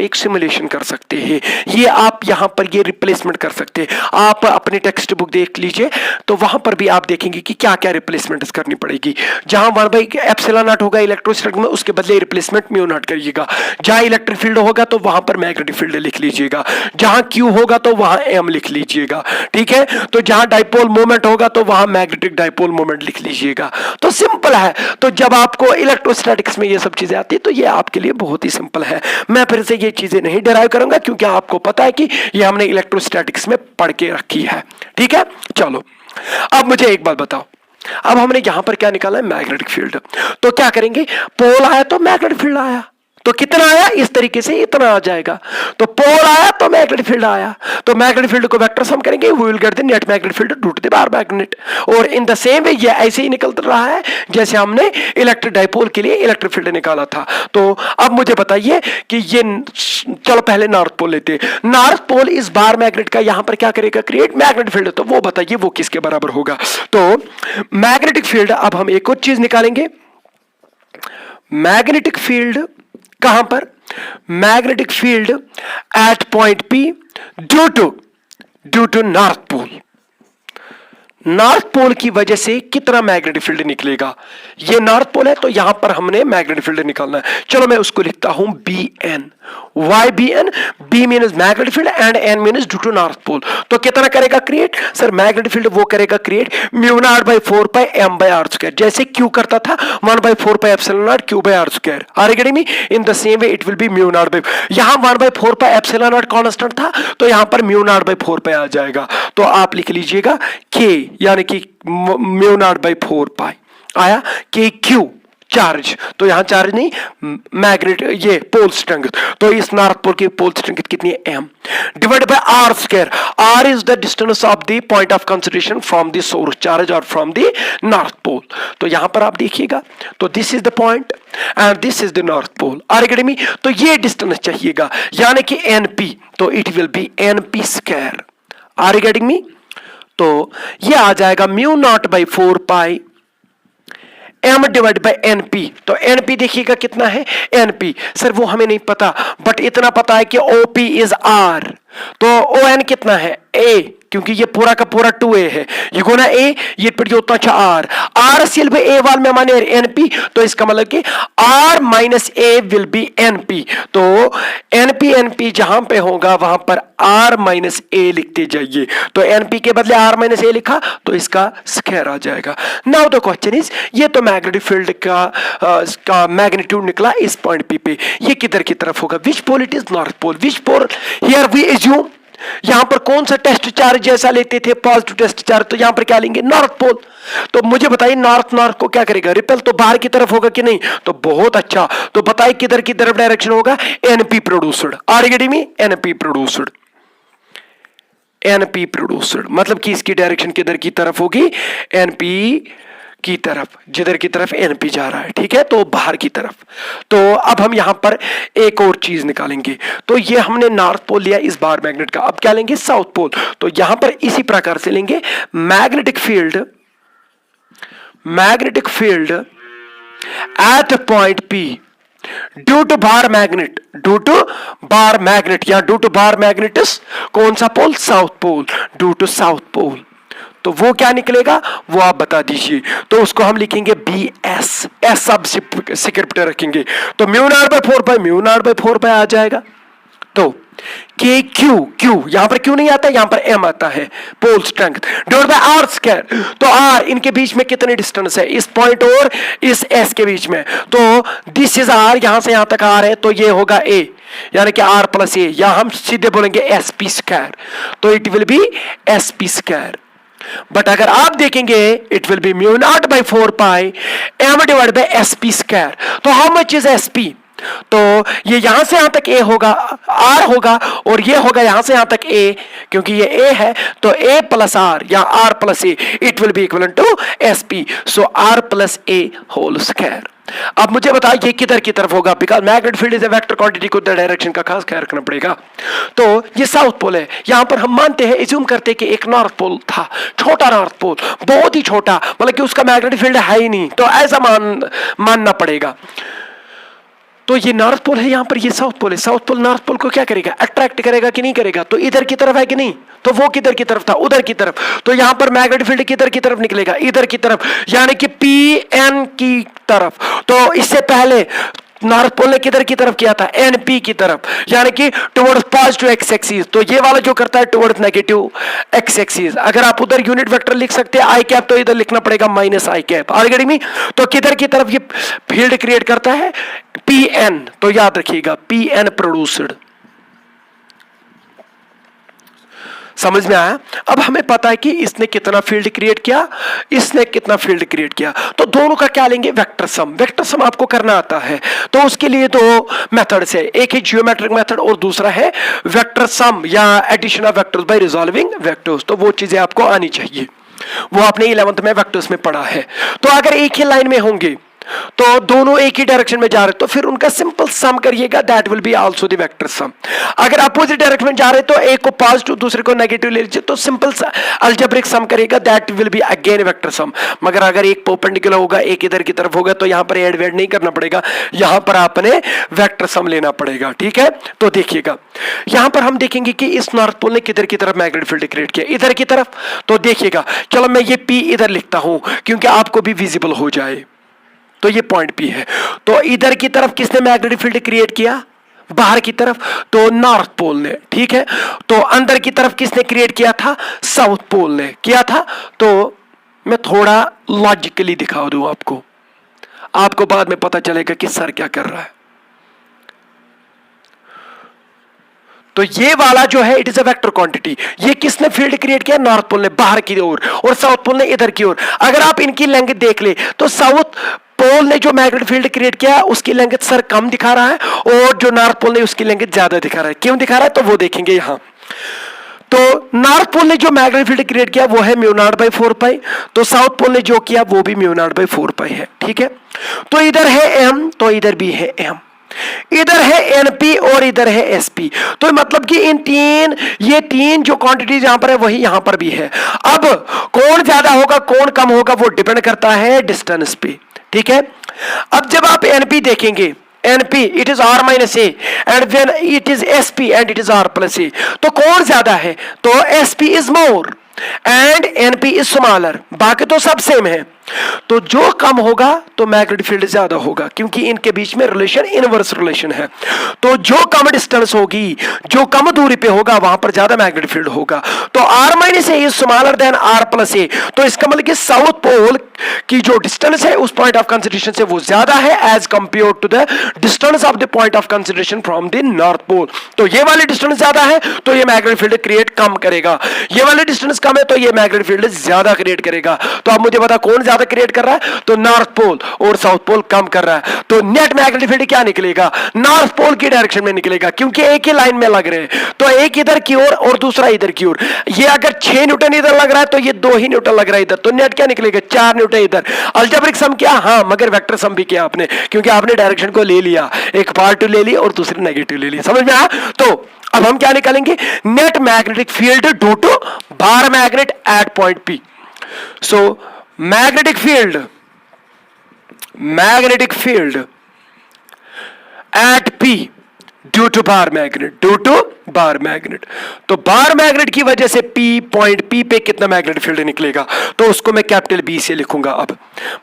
एक सिमुलेशन कर सकते हैं, ये आप यहां पर ये रिप्लेसमेंट कर सकते हैं। आप अपने टेक्स्ट बुक देख लीजिए तो वहां पर भी आप देखेंगे कि क्या क्या रिप्लेसमेंट करनी पड़ेगी। जहां 1/ε0 होगा इलेक्ट्रोस्टैटिक में, उसके बदले रिप्लेसमेंट म्यू नॉट करिएगा। जहां इलेक्ट्रिक फील्ड होगा तो वहां पर मैग्नेटिक फील्ड लिख लीजिएगा। जहां क्यू होगा तो वहां एम लिख लीजिएगा। ठीक है? तो जहां डाइपोल मोमेंट होगा तो वहां मैग्नेटिक डाइपोल मोमेंट लिख लीजिएगा। तो सिंपल है। तो जब आपको इलेक्ट्रोस्टैटिक्स में ये सब चीजें आती है तो ये आपके लिए बहुत ही सिंपल है। मैं फिर से ये चीजें नहीं डिराइव करूंगा क्योंकि आपको पता है कि ये हमने इलेक्ट्रोस्टैटिक्स में पढ़ के रखी है। ठीक है? चलो अब मुझे एक बात बताओ, अब हमने यहां पर क्या निकाला है? Magnetic field. तो क्या करेंगे? पोल आया तो मैग्नेटिक फील्ड आया, तो कितना आया? इस तरीके से इतना आ जाएगा। तो पोल आया तो मैग्नेटिक फील्ड आया, तो मैग्नेटिक फील्ड को वेक्टर सम करेंगे, we will get the net magnetic field due to the bar magnet. और इन द सेम वे ये ऐसे ही निकल रहा है जैसे हमने इलेक्ट्रिक डाइपोल के लिए इलेक्ट्रिक फील्ड निकाला था। तो अब मुझे बताइए कि ये, चलो पहले नॉर्थ पोल लेते हैं। नॉर्थ पोल इस बार मैग्नेट का यहां पर क्या करेगा? Create magnetic field. तो वो बताइए वो किसके बराबर होगा? तो मैग्नेटिक फील्ड, अब हम एक और चीज निकालेंगे। मैग्नेटिक फील्ड कहां पर? Magnetic field at point P due to north pole. North pole की वजह से कितना मैग्नेटिक फील्ड निकलेगा? ये नॉर्थ पोल है तो यहां पर हमने मैग्नेटिक फील्ड निकालना है। चलो मैं उसको लिखता हूं Bn। Why Bn? B means magnetic field and N means due to north pole. तो कितना करेगा क्रिएट? सर मैग्नेटिक फील्ड वो करेगा create mu naught by 4 m/r², जैसे Q करता था 1/4 Q/r²। Are getting me? In the same way it will be mu naught by, यहां 1/4 constant था तो यहां पर म्यू नॉट बाई 4 आ जाएगा। तो आप लिख लीजिएगा K यानी कि म्यू नॉट बाई 4 आया। के क्यू चार्ज, तो यहां चार्ज नहीं, मैग्नेट ये पोल स्ट्रेंथ। तो इस नॉर्थ पोल की पोल स्ट्रेंथ कितनी है? m divide by r²। r is the distance of the point of concentration from the source charge और फ्रॉम द नॉर्थ पोल। तो यहां पर आप देखिएगा तो this is the point and this is the north pole. Are getting? तो ये distance चाहिएगा यानी कि np, तो it will be np²। Are getting me? तो ये आ जाएगा mu naught by 4 m divide by NP। तो NP देखिएगा कितना है? NP सर वो हमें नहीं पता, बट इतना पता है कि OP इज R। तो ON कितना है? A, क्योंकि ये पूरा का पूरा 2A है, ये गोना A, ये पड़ गया उतना R। R सिल भी A वाल में माने NP, तो इसका मतलब कि R minus A will be NP। तो NP जहां पे होगा वहां पर R माइनस A लिखते जाइए। तो NP के बदले R माइनस A लिखा तो इसका स्क्वायर आ जाएगा। नाउ द क्वेश्चन इज, ये तो मैग्नेटिक फील्ड का मैग्नीट्यूड निकला इस पॉइंट P पे, ये किधर की तरफ होगा? Which pole it is? North pole. Which pole? Here we assume यहां पर कौन सा टेस्ट चार्ज जैसा लेते थे? Positive test charge. तो यहां पर क्या लेंगे? North pole. तो मुझे बताइए नॉर्थ को क्या करेगा? रिपेल। तो बाहर की तरफ होगा कि नहीं? तो बहुत अच्छा। तो बताइए किधर की तरफ डायरेक्शन होगा? NP produced. Are getting me? NP produced. NP produced मतलब कि इसकी डायरेक्शन किधर की तरफ होगी? NP की तरफ, जिधर की तरफ NP जा रहा है। ठीक है? तो बाहर की तरफ। तो अब हम यहां पर एक और चीज निकालेंगे। तो ये हमने नॉर्थ पोल लिया इस बार मैग्नेट का, अब क्या लेंगे? South pole. तो यहां पर इसी प्रकार से लेंगे magnetic field at point P due to bar magnet, या ड्यू टू बार मैग्नेटिस कौन सा पोल? South pole. Due to south pole. तो वो क्या निकलेगा वो आप बता दीजिए। तो उसको हम लिखेंगे BS, एस सब स्क्रिप्ट रखेंगे। तो mu naught by 4 mu naught by 4 आ जाएगा। तो के क्यू, क्यू यहां पर क्यू नहीं आता, यहां पर एम आता है, pole strength divide by r square. तो आर, इनके बीच में कितनी डिस्टेंस है, इस पॉइंट और इस एस के बीच में, तो दिस इज आर, यहां से यहां तक आर है, तो ये होगा ए, यानी कि आर प्लस ए, या हम सीधे बोलेंगे एस पी स्क्वायर, तो it will be S P square. But अगर आप देखेंगे it will be mu naught by 4 pi M divide by S P square. तो how much is S P, तो ये यहां से यहां तक ए होगा, आर होगा, और ये होगा यहां से यहां तक ए, क्योंकि ये ए है, तो ए प्लस आर या r plus a, it will be equal to S P, so r plus A whole square. अब मुझे बताइए ये किधर की तरफ होगा, because magnetic field is a vector quantity, को डायरेक्शन का खास ख्याल रखना पड़ेगा। तो ये साउथ पोल है, यहां पर हम मानते हैं, एज्यूम करते हैं कि एक नॉर्थ पोल था, छोटा नॉर्थ पोल, बहुत ही छोटा, मतलब कि उसका मैग्नेटिक फील्ड है ही नहीं, तो ऐसा मानना पड़ेगा। तो ये नॉर्थ पोल है, यहां पर ये साउथ पोल है, साउथ पोल नॉर्थ पोल को क्या करेगा, अट्रैक्ट करेगा कि नहीं करेगा, तो इधर की तरफ है कि नहीं, तो वो किधर की तरफ था, उधर की तरफ, तो यहां पर मैग्नेटिक फील्ड किधर की तरफ निकलेगा, इधर की तरफ, यानी कि पी एन की तरफ। तो इससे पहले नॉर्थ पोल ने किधर की तरफ किया था, एनपी की तरफ, यानी कि टुवर्ड्स पॉजिटिव एक्स एक्सिस, तो ये वाला जो करता है टुवर्ड्स नेगेटिव एक्स एक्सिस। अगर आप उधर यूनिट वेक्टर लिख सकते हैं आई कैप, तो इधर लिखना पड़ेगा माइनस आई कैप, आगे में। तो किधर की तरफ ये फील्ड क्रिएट करता है, पी एन, तो याद रखिएगा पी एन प्रोड्यूस्ड। समझ में आया। अब हमें पता है कि इसने कितना फील्ड क्रिएट किया, इसने कितना फील्ड क्रिएट किया, तो दोनों का क्या लेंगे, वेक्टर सम। वेक्टर सम आपको करना आता है, तो उसके लिए दो मेथड्स है, एक है जियोमेट्रिक मेथड और दूसरा है वेक्टर सम या addition of vectors by resolving vectors. तो वो चीजें आपको आनी चाहिए, वो आपने 11th में वेक्टर्स में पढ़ा है। तो अगर एक ही लाइन में होंगे तो दोनों एक ही डायरेक्शन में जा रहे, तो फिर उनका सिंपल सम करिएगा, that will be also the vector sum. अगर अपोजिट डायरेक्शन में जा रहे तो एक को पॉजिटिव दूसरे को नेगेटिव ले लीजिए, तो सिंपल अलजेब्रिक सम करेगा, that will be again vector sum. मगर अगर एक परपेंडिकुलर होगा, एक इधर की तरफ होगा, तो यहां पर ऐड वेड नहीं करना पड़ेगा, यहां पर आपने वेक्टर सम लेना पड़ेगा, ठीक है। तो देखिएगा यहां पर हम देखेंगे कि इस नॉर्थ पोल ने किधर की तरफ मैग्नेटिक फील्ड क्रिएट किया, इधर की तरफ। तो देखिएगा, चलो मैं ये पी इधर लिखता हूं क्योंकि आपको भी विजिबल हो जाए, तो ये पॉइंट पी है। तो इधर की तरफ किसने मैग्नेटिक फील्ड क्रिएट किया, बाहर की तरफ, तो नॉर्थ पोल ने, ठीक है। तो अंदर की तरफ किसने क्रिएट किया था, साउथ पोल ने किया था। तो मैं थोड़ा लॉजिकली दिखा दूं आपको, आपको बाद में पता चलेगा कि सर क्या कर रहा है। तो ये वाला जो है it is a vector quantity, ये किसने फील्ड क्रिएट किया, नॉर्थ पोल ने बाहर की ओर, और साउथ पोल ने इधर की ओर। अगर आप इनकी लेंथ देख ले तो साउथ पोल ने जो मैग्नेटिक फील्ड क्रिएट किया उसकी लेंथ सर कम दिखा रहा है, और जो नॉर्थ पोल ने उसकी लेंथ ज्यादा दिखा रहा है। क्यों दिखा रहा है, तो वो देखेंगे यहां। तो नॉर्थ पोल ने जो मैग्नेटिक फील्ड क्रिएट किया वो है म्यू नॉट बाई 4 पाई, तो साउथ पोल ने जो किया वो भी म्यू नॉट बाई 4 पाई है, ठीक है। तो इधर है एम, तो इधर भी है एम, इधर है एनपी और इधर है एसपी। तो मतलब कि ये तीन जो क्वांटिटीज यहां पर है वही यहां पर भी है। अब कौन ज्यादा होगा कौन कम होगा वो डिपेंड करता है डिस्टेंस पे, ठीक है। अब जब आप एनपी देखेंगे, NP it is R minus A and when it is SP and it is R plus A, तो कौन ज्यादा है, तो SP is more and NP is smaller, बाकी तो सब सेम है। तो जो कम होगा तो मैग्नेटिक फील्ड ज्यादा होगा, क्योंकि इनके बीच में रिलेशन इनवर्स रिलेशन है। तो जो कम डिस्टेंस होगी, जो कम दूरी पे होगा वहां पर ज्यादा मैग्नेटिक फील्ड होगा। तो R minus A is smaller than R plus A, तो इसका मतलब कि साउथ पोल की जो डिस्टेंस है उस पॉइंट ऑफ कंसिडरेशन से वो ज्यादा है as compare to the distance of the point of consideration from the north pole. तो ये वाली डिस्टेंस ज्यादा है तो ये मैग्नेटिक फील्ड क्रिएट कम करेगा, ये वाली डिस्टेंस कम है तो ये मैग्नेटिक फील्ड ज्यादा क्रिएट करेगा। तो अब मुझे बता कौन ज्यादा क्रिएट कर रहा है, तो नॉर्थ पोल, और साउथ पोल कम कर रहा है। तो नेट मैग्नेटिक फील्ड क्या निकलेगा, नॉर्थ पोल की डायरेक्शन में निकलेगा, क्योंकि एक ही लाइन में लग रहे हैं। तो एक इधर की ओर और दूसरा इधर की ओर। ये अगर 6 न्यूटन इधर लग रहा है तो ये 2 ही न्यूटन लग रहा है इधर, तो नेट क्या निकलेगा, 4 न्यूटन इधर। अलजेब्रिक सम किया, हाँ, मगर वेक्टर सम भी किया आपने, क्योंकि आपने डायरेक्शन को ले लिया, एक पॉजिटिव ले ली और दूसरी नेगेटिव ले ली। समझ में आया। तो अब हम क्या निकालेंगे, net magnetic field due to bar magnet at point P. So magnetic field at P due to bar magnet, due to bar magnet. तो बार मैग्नेट की वजह से पी, पॉइंट पी पे कितना मैग्नेटिक फील्ड निकलेगा, तो उसको मैं कैपिटल बी से लिखूंगा। अब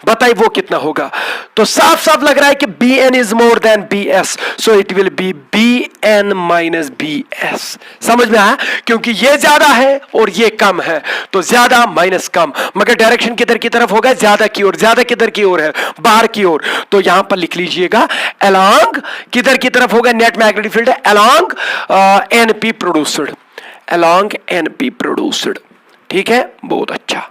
बताइए वो कितना होगा। तो साफ साफ लग रहा है कि B N is more than B S, so it will be B N minus B S. समझ में आया? क्योंकि ये ज्यादा है और ये कम है, तो ज्यादा माइनस कम, मगर डायरेक्शन किधर की तरफ होगा? ज्यादा की ओर। ज्यादा किधर की ओर है? बाहर की ओर। तो यहां पर लिख लीजिएगा अलोंग, किधर की तरफ होगा net magnetic field? Along NP produced, along NP produced. ठीक है, बहुत अच्छा।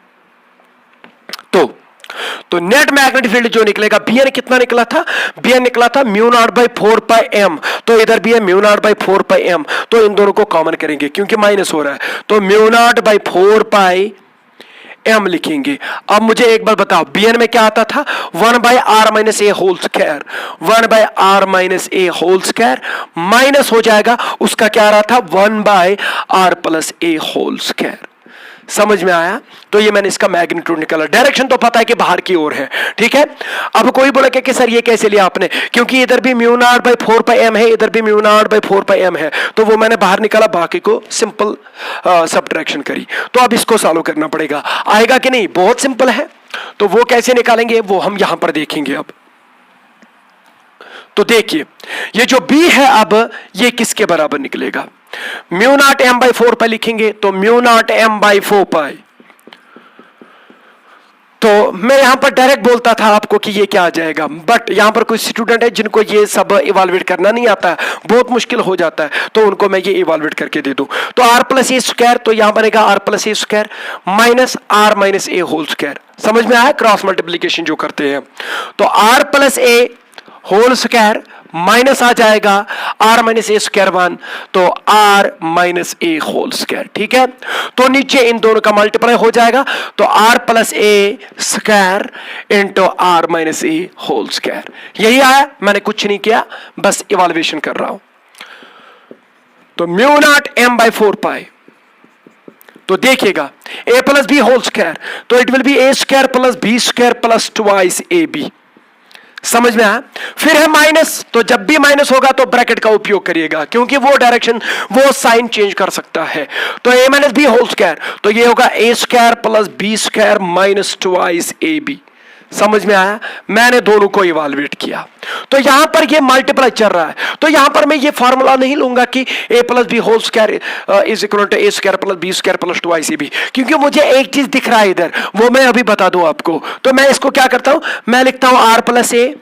तो नेट मैग्नेटिक फील्ड जो निकलेगा, बीएन कितना निकला था? बीएन निकला था mu naught by 4 pi m, तो इधर भी है mu naught by 4 pi m, तो इन दोनों को कॉमन करेंगे क्योंकि माइनस हो रहा है, तो mu naught by 4 pi m लिखेंगे। अब मुझे एक बार बताओ, बीएन में क्या आता था? 1 by r minus A whole square, 1 by r minus A whole square minus हो जाएगा, उसका क्या आ रहा था? 1 by r plus A whole square. समझ में आया? तो ये मैंने इसका मैग्नीट्यूड निकाला। डायरेक्शन तो पता है कि बाहर की ओर है। ठीक है, अब कोई बोला कि सर ये कैसे लिया आपने? क्योंकि इधर भी mu naught by 4 pi m है, इधर भी mu naught by 4 pi m है, तो वो मैंने बाहर निकाला, बाकी को सिंपल सब्ट्रैक्शन करी। तो अब इसको सॉल्व करना पड़ेगा, आएगा कि नहीं? बहुत सिंपल है। तो वो कैसे निकालेंगे वो हम यहां पर देखेंगे। अब तो देखिए, ये जो b है अब ये किसके बराबर निकलेगा? म्यू नॉट एम बाई 4 पाई लिखेंगे, तो mu naught m by 4 pi. तो मैं यहां पर डायरेक्ट बोलता था आपको कि ये क्या आ जाएगा, बट यहां पर कुछ स्टूडेंट है जिनको ये सब इवाल्युएट करना नहीं आता है, बहुत मुश्किल हो जाता है, तो उनको मैं ये इवाल्युएट करके दे दूं। तो आर प्लस ए स्क्वायर, तो यहां बनेगा आर प्लस ए स्क्वायर माइनस आर माइनस ए होल स्क्वायर। समझ में आया? क्रॉस मल्टीप्लीकेशन जो करते हैं, तो are plus A whole square minus आ जाएगा आर माइनस ए स्क्वायर 1, तो आर माइनस ए होल स्क्वायर। ठीक है, तो नीचे इन दोनों का मल्टीप्लाई हो जाएगा, तो are plus A square into are minus A whole square. यही आया, मैंने कुछ नहीं किया, बस इवाल्युएशन कर रहा हूं। तो mu naught m by 4 pi, तो देखिएगा a plus B whole square, तो it will be a square plus B square plus twice A B. समझ में आया? फिर है माइनस, तो जब भी माइनस होगा तो ब्रैकेट का उपयोग करिएगा, क्योंकि वो डायरेक्शन, वो साइन चेंज कर सकता है। तो A minus B whole square, तो ये होगा A square plus B square minus twice A B. समझ में आया? मैंने दोनों को इवाल्युएट किया। तो यहां पर ये मल्टीप्लाई चल रहा है, तो यहां पर मैं ये फॉर्मूला नहीं लूंगा कि A plus B whole square is equal to A square plus B square plus twice A B, क्योंकि मुझे एक चीज दिख रहा है इधर, वो मैं अभी बता दूं आपको। तो मैं इसको क्या करता हूं, मैं लिखता हूं आर प्लस ए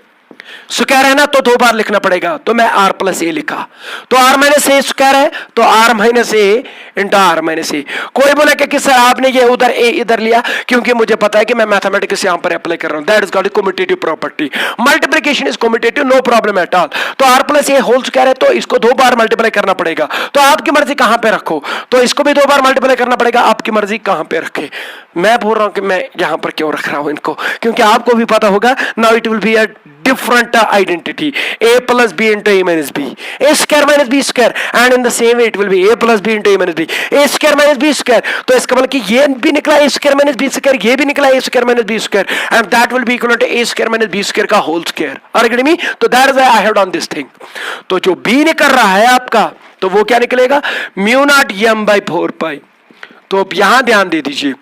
स्क्वायर है ना, तो 2 बार लिखना पड़ेगा, तो मैं आर प्लस ए लिखा। तो आर माइनस ए स्क्वायर है, तो R minus A into are minus A. कोई बोले कि सर आपने ये उधर ए इधर लिया, क्योंकि मुझे पता है कि मैं मैथमेटिक्स यहां पर अप्लाई कर रहा हूं, that is called commutative property. Multiplication is commutative, no problem at all. तो are plus A whole square है, तो इसको 2 बार मल्टीप्लाई करना पड़ेगा। तो आपकी मर्जी कहां पे रखो, तो इसको भी 2 बार मल्टीप्लाई करना पड़ेगा, आपकी मर्जी कहां पे रखे। मैं बोल रहा हूं कि मैं यहां पर क्यों रख रहा हूं इनको, क्योंकि आपको भी पता होगा, now it will be a different identity, a plus b into a minus b, a square minus b square, and in the same way it will be a plus b into a minus b, a square minus b square। तो इसका मतलब कि ये भी निकला a square minus b square, ये भी निकला a square minus b square, and that will be equal to a square minus b square का whole square। Are you getting me? तो that is why I have done this thing। तो जो b निकल रहा है आपका, तो वो क्या निकलेगा? Mu not m by 4 pi. तो अब यहां ध्यान दे दीजिए,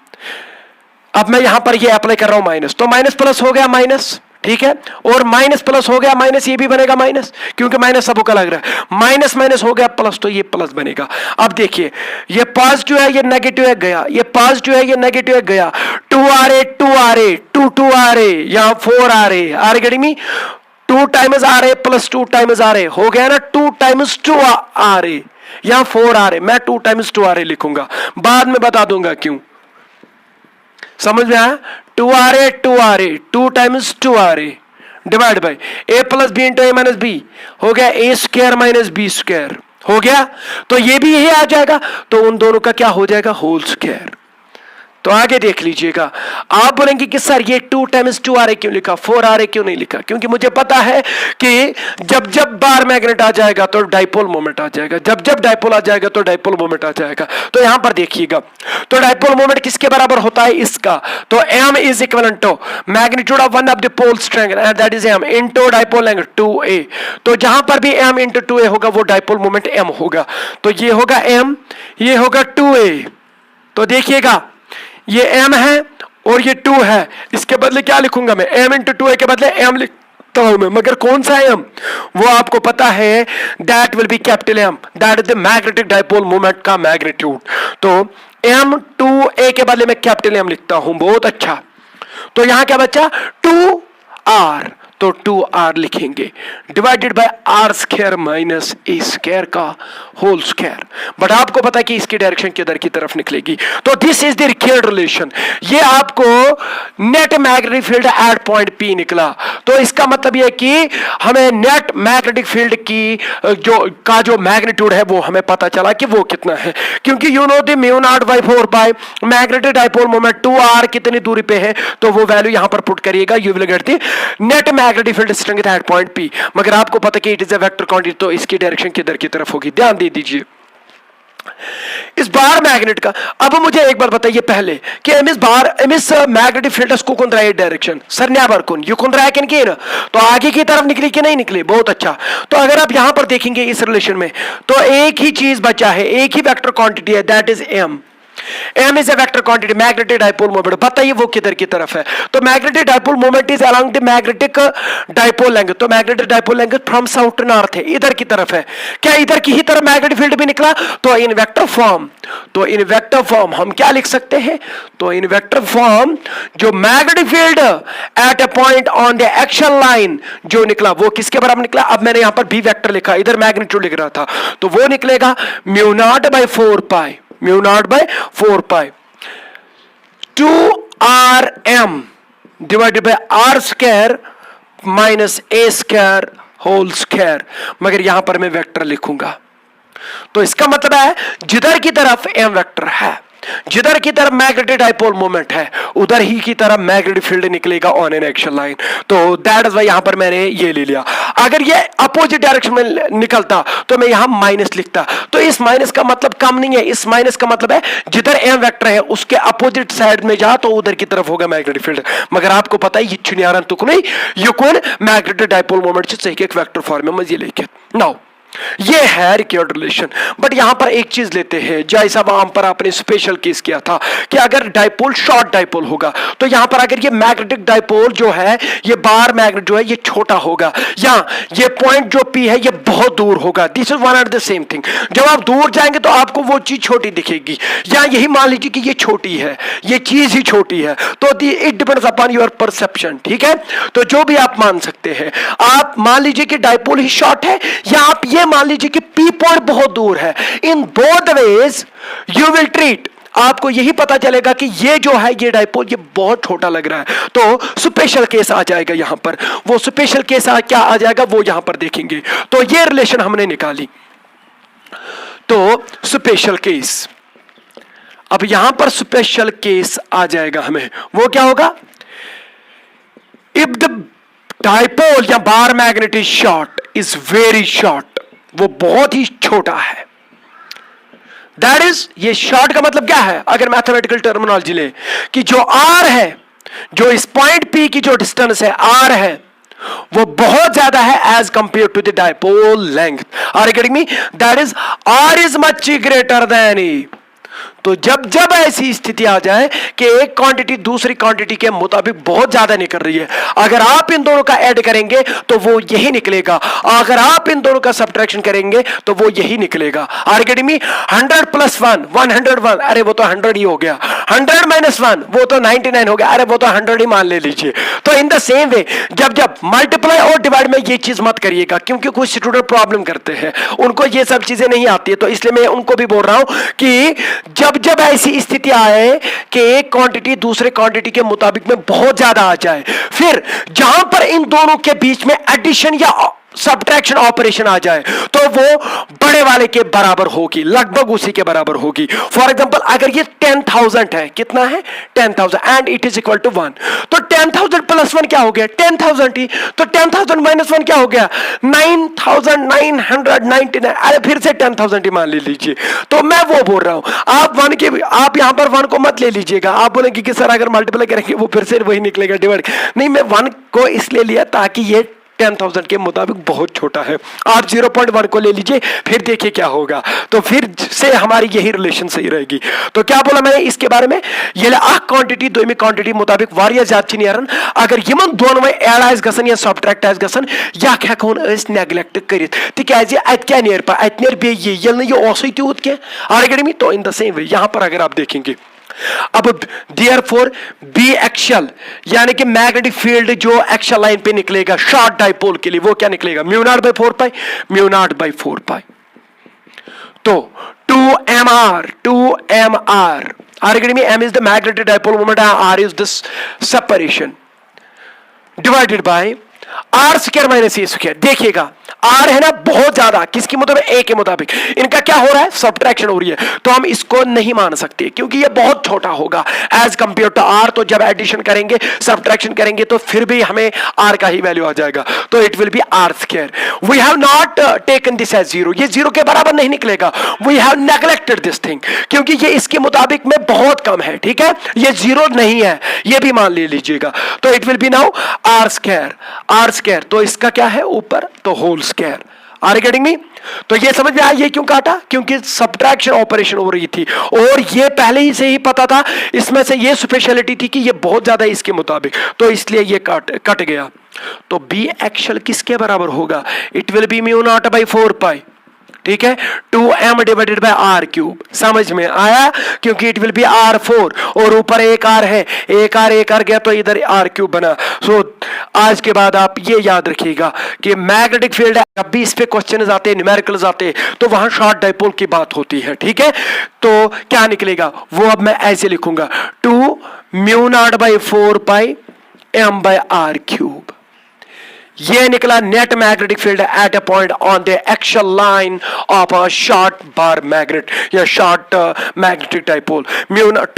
अब मैं यहां पर ये अप्लाई कर रहा हूं माइनस, तो माइनस प्लस हो गया माइनस, ठीक है, और माइनस प्लस हो गया माइनस, ये भी बनेगा माइनस, क्योंकि माइनस सबको का लग रहा है, माइनस माइनस हो गया प्लस, तो ये प्लस बनेगा। अब देखिए, ये पॉजिटिव है, ये नेगेटिव है, गया, ये पॉजिटिव है, ये नेगेटिव है, गया, 2 आ रहे, 2 आ रहे, 2 आ रहे, यहां 4 आ रहे, आर गेटिंग मी? 2 टाइम्स आ रहे प्लस 2 टाइम्स आ रहे, हो गया ना, 2 टाइम्स 2 आ रहे, यहां 4 आ रहे, मैं 2 टाइम्स 2 आ रहे लिखूंगा, बाद में बता दूंगा क्यों। समझ में आया? 2 आ रहे, 2 आ रहे, 2 टाइम्स 2 आ रहे, divide by a plus b into a minus b, हो गया a square minus b square, हो गया। तो ये भी यही आ जाएगा, तो उन दोनों का क्या हो जाएगा? Whole square. तो आगे देख लीजिएगा, आप बोलेंगे कि सर ये 2 टाइम्स 2 आर क्यों लिखा, 4 आर क्यों नहीं लिखा? क्योंकि मुझे पता है कि जब जब बार मैग्नेट आ जाएगा तो डाइपोल मोमेंट आ जाएगा, जब जब डाइपोल आ जाएगा तो डाइपोल मोमेंट आ जाएगा। तो यहां पर देखिएगा, तो डाइपोल मोमेंट किसके बराबर होता है? इसका। तो m is equivalent to magnitude of one of the pole strength and that is m into dipole length 2a। तो जहां पर भी m इनटू 2a होगा वो डाइपोल मोमेंट m होगा। तो ये होगा m, ये होगा 2a। तो देखिएगा ये m है और ये 2 है, इसके बदले क्या लिखूंगा मैं? m इंटू 2a के बदले m लिखता हूं मैं, मगर कौन सा m? वो आपको पता है, that will be capital M, that is the magnetic dipole moment का मैग्नीट्यूड। तो m2a के बदले मैं कैपिटल M लिखता हूं। बहुत अच्छा। तो यहां क्या बचा? 2r। तो 2r लिखेंगे divided by r square minus a square का होल स्क्वायर। बट आपको पता है कि इसकी डायरेक्शन किधर की तरफ निकलेगी। तो this is the required relation. ये आपको net magnetic field at point P निकला। तो इसका मतलब यह कि हमें नेट मैग्नेटिक फील्ड की जो मैग्नीट्यूड है वो हमें पता चला कि वो कितना है, क्योंकि you know the mu naught by 4 pi magnetic dipole moment 2r कितनी दूरी पे है, तो वो वैल्यू यहां पर पुट करिएगा, you will get the net magnetic field strength eight point P। मगर आपको पता कि it is a vector quantity, तो इसकी डायरेक्शन किधर की तरफ होगी, ध्यान दे दीजिए इस बार मैग्नेट का। अब मुझे एक बार बताइए पहले कि एमिस मैग्नेटिक फील्ड को कौन रहा है डायरेक्शन? सर न्याबर कौन ये कौन रहा है कि ना? तो आगे की तरफ निकली कि नहीं निकली? बहुत अच्छा। तो अगर आप यहां पर देखेंगे इस रिलेशन में, तो एक ही चीज बचा है, एक ही वेक्टर क्वांटिटी है, that is m। m is a vector quantity, magnetic dipole moment. बताइए वो किधर की तरफ है? तो magnetic dipole moment is along the magnetic dipole length. तो magnetic dipole length from south to north है, इधर की तरफ है। क्या इधर की ही तरफ मैग्नेटिक फील्ड भी निकला? तो इन वेक्टर फॉर्म हम क्या लिख सकते हैं? तो इन वेक्टर फॉर्म जो magnetic field at a point on the action line जो निकला वो किसके बराबर निकला? अब मैंने यहां पर b वेक्टर लिखा, इधर मैग्नीट्यूड लिख रहा था, तो वो निकलेगा mu naught by 4 pi, mu naught by 4 pi 2rm divided by r square minus a square whole square. मगर यहां पर मैं वेक्टर लिखूंगा, तो इसका मतलब है जिधर की तरफ m वेक्टर है, जिधर की तरफ मैग्नेटिक डाइपोल मोमेंट है, उधर ही की तरफ मैग्नेटिक फील्ड निकलेगा ऑन एन एक्शन लाइन। तो दैट इज वाई यहां पर मैंने ये ले लिया। अगर ये अपोजिट डायरेक्शन में निकलता तो मैं यहां माइनस लिखता। तो इस माइनस का मतलब कम नहीं है, इस माइनस का मतलब है जिधर m वेक्टर है उसके अपोजिट साइड में जा तो उधर की तरफ होगा मैग्नेटिक फील्ड। मगर आपको पता है ये चुनियारन तुक नहीं, ये कौन मैग्नेटिक डाइपोल मोमेंट से एक वेक्टर फॉर्म में ये लेके नाउ ये है रिक्वायर्ड रिलेशन। बट यहां पर एक चीज लेते हैं, जैसा वहां पर आपने स्पेशल केस किया था कि अगर डाइपोल शॉर्ट डाइपोल होगा, तो यहां पर अगर ये मैग्नेटिक डाइपोल जो है, ये बार मैग्नेट जो है ये छोटा होगा, या ये पॉइंट जो P है ये बहुत दूर होगा। This is one and the same thing. जब आप दूर जाएंगे तो आपको वो चीज छोटी दिखेगी, या यही मान लीजिए कि ये छोटी है, ये चीज ही छोटी है, तो it depends upon your perception. ठीक है, तो जो भी आप मान सकते हैं, आप मान लीजिए कि डाइपोल ही शॉर्ट है, या आप ये मान लीजिए कि P पॉइंट बहुत दूर है। In both ways you will treat, आपको यही पता चलेगा कि ये जो है ये डाइपोल ये बहुत छोटा लग रहा है, तो स्पेशल केस आ जाएगा यहां पर। वो स्पेशल केस क्या आ जाएगा वो यहां पर देखेंगे। तो ये रिलेशन हमने निकाली। तो स्पेशल केस, अब यहां पर स्पेशल केस आ जाएगा हमें, वो क्या होगा? इफ द डाइपोल या बार magnet is short, is very short, वो बहुत ही छोटा है, दैट इज, ये शॉर्ट का मतलब क्या है? अगर मैथमेटिकल टर्मिनोलॉजी ले कि जो r है, जो इस पॉइंट P की जो डिस्टेंस है r है, वो बहुत ज्यादा है as compare to the dipole length. Are you getting me? That is r is much greater than E। तो जब जब ऐसी स्थिति आ जाए कि एक क्वांटिटी दूसरी क्वांटिटी के मुताबिक बहुत ज्यादा निकल रही है, अगर आप इन दोनों का ऐड करेंगे तो वो यही निकलेगा, अगर आप इन दोनों का सब्ट्रैक्शन करेंगे तो वो यही निकलेगा। Are getting me? 100 प्लस 1 101, अरे वो तो 100 ही हो गया। 100 माइनस 1 वो तो 99 हो गया, अरे वो तो 100 ही मान ले लीजिए। तो इन द सेम वे जब जब मल्टीप्लाई और डिवाइड में ये चीज मत करिएगा, क्योंकि कुछ स्टूडेंट प्रॉब्लम करते हैं, उनको ये सब चीजें नहीं आती है, तो इसलिए मैं उनको भी बोल रहा हूं कि जब जब ऐसी स्थिति आए कि एक क्वांटिटी दूसरे क्वांटिटी के मुताबिक में बहुत ज्यादा आ जाए, फिर जहां पर इन दोनों के बीच में एडिशन या सब्ट्रैक्शन ऑपरेशन आ जाए तो वो बड़े वाले के बराबर होगी, लगभग उसी के बराबर होगी। फॉर एग्जांपल अगर ये 10,000 है, कितना है 10,000 and it is equal to 1, तो 10,000 प्लस 1 क्या हो गया 10,000 ही, तो 10,000 माइनस 1 क्या हो गया 9,999। अरे फिर से 10,000 ही मान ले लीजिए। तो मैं वो बोल रहा हूं आप यहां पर 1 को मत ले लीजिएगा। आप बोलेंगे कि सर अगर मल्टीप्लाई करेंगे वो फिर से वही निकलेगा डिवाइड, नहीं मैं 1 को इसलिए लिया ताकि ये 10,000 के मुताबिक बहुत छोटा है। आप 0.1 को ले लीजिए, फिर देखिए क्या होगा, तो फिर से हमारी यही रिलेशन सही रहेगी। तो क्या बोला मैंने इसके बारे में, ये क्वांटिटी दोमी क्वांटिटी मुताबिक वारिया ज्यादा नेरान अगर यमन दोन वे ऐड आस गसन या सब्ट्रैक्ट आस गसन या हेकोन अस नेग्लेक्ट करित तिकाज अत क्या नेर पा अत नेर बे ये ओसुय त्यूत के आर्गेडमी। तो इन द सेम वे यहां पर अगर आप देखेंगे अब देयरफॉर बी एक्शियल यानी कि मैग्नेटिक फील्ड जो एक्शियल लाइन पे निकलेगा शॉर्ट डाइपोल के लिए वो क्या निकलेगा mu naught by 4 pi, mu naught by 4 pi. तो 2mr आर्गेड में m is the magnetic dipole moment, r is the separation divided by r square minus a square. देखिएगा r है ना बहुत ज्यादा, किसके मुताबिक a के मुताबिक, इनका क्या हो रहा है सब्ट्रैक्शन हो रही है, तो हम इसको नहीं मान सकते क्योंकि ये बहुत छोटा होगा एज कंपेयर टू r। तो जब एडिशन करेंगे सब्ट्रैक्शन करेंगे तो फिर भी हमें r का ही वैल्यू आ जाएगा, तो it will be r square. We have not taken this as 0, ये 0 के बराबर नहीं निकलेगा, we have neglected this thing क्योंकि ये इसके मुताबिक में बहुत कम है, ठीक है ये 0 नहीं है, ये भी मान ले लीजिएगा। तो it will be now r square, r square तो इसका क्या है ऊपर तो whole square. Are you getting me? तो ये समझ में आया ये क्यों काटा, क्योंकि सब्ट्रैक्शन ऑपरेशन हो रही थी और ये पहले ही से ही पता था, इसमें से ये स्पेशलिटी थी कि ये बहुत ज्यादा है इसके मुताबिक, तो इसलिए ये कट गया। तो बी एक्चुअल किसके बराबर होगा, it will be mu naught by 4 पाई, ठीक है 2m divided by r cube. समझ में आया, क्योंकि इट विल बी r4 और ऊपर एक r है, एक r गया तो इधर r क्यूब बना। सो आज के बाद आप ये याद रखिएगा कि मैग्नेटिक फील्ड जब भी इस पे क्वेश्चन आते हैं न्यूमेरिकल्स आते हैं तो वहां शॉर्ट डाइपोल की बात होती है, ठीक है। तो क्या निकलेगा वो अब मैं ऐसे लिखूंगा 2 mu naught by 4 pi m by r cube. ये निकला net magnetic field at a point on the actual line of a short bar magnet या short magnetic dipole.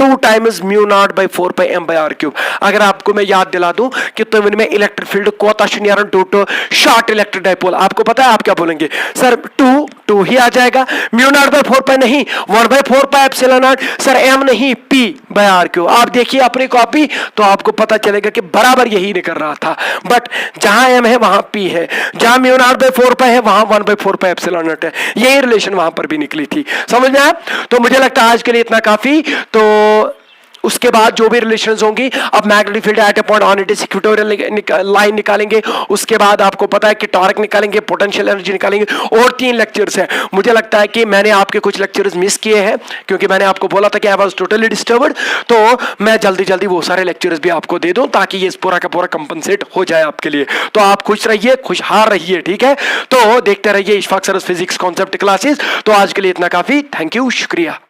2 times mu naught by 4 pi m by r cube. अगर आपको मैं याद दिला दूं कि तो इनमें इलेक्ट्रिक फील्ड कोता शून्य due to short electric dipole, आपको पता है आप क्या बोलेंगे सर 2 ही आ जाएगा, म्यू नॉट बाई 4 पाई नहीं 1 by 4 pi epsilon not, sir m नहीं p बाई r क्यूब। आप देखिए अपनी कॉपी तो आपको पता चलेगा कि बराबर यही निकल रहा था, बट जहां m है वहां p है, जहां म्यू नॉट बाई 4 पाई है वहां 1 बाई 4 पाई एप्सिलॉन नॉट है, यही रिलेशन वहां पर भी निकली थी। समझ में आया? तो मुझे लगता है आज के लिए इतना काफी। तो उसके बाद जो भी रिलेशंस होंगी, अब magnetic field at a point on it is equatorial line निकालेंगे, उसके बाद आपको पता है कि टॉर्क निकालेंगे, पोटेंशियल एनर्जी निकालेंगे, और 3 लेक्चर्स हैं। मुझे लगता है कि मैंने आपके कुछ लेक्चर्स मिस किए हैं क्योंकि मैंने आपको बोला था कि आई वाज टोटली डिस्टर्ब्ड, तो मैं जल्दी वो सारे लेक्चर्स भी आपको दे दूं ताकि ये पूरा का पूरा कंपनसेट हो जाए आपके लिए। तो आप खुश रहिए, खुशहाल रहिए, ठीक है। तो देखते रहिए Ishfaq sir physics concept classes. तो आज के लिए इतना काफी, थैंक यू, शुक्रिया।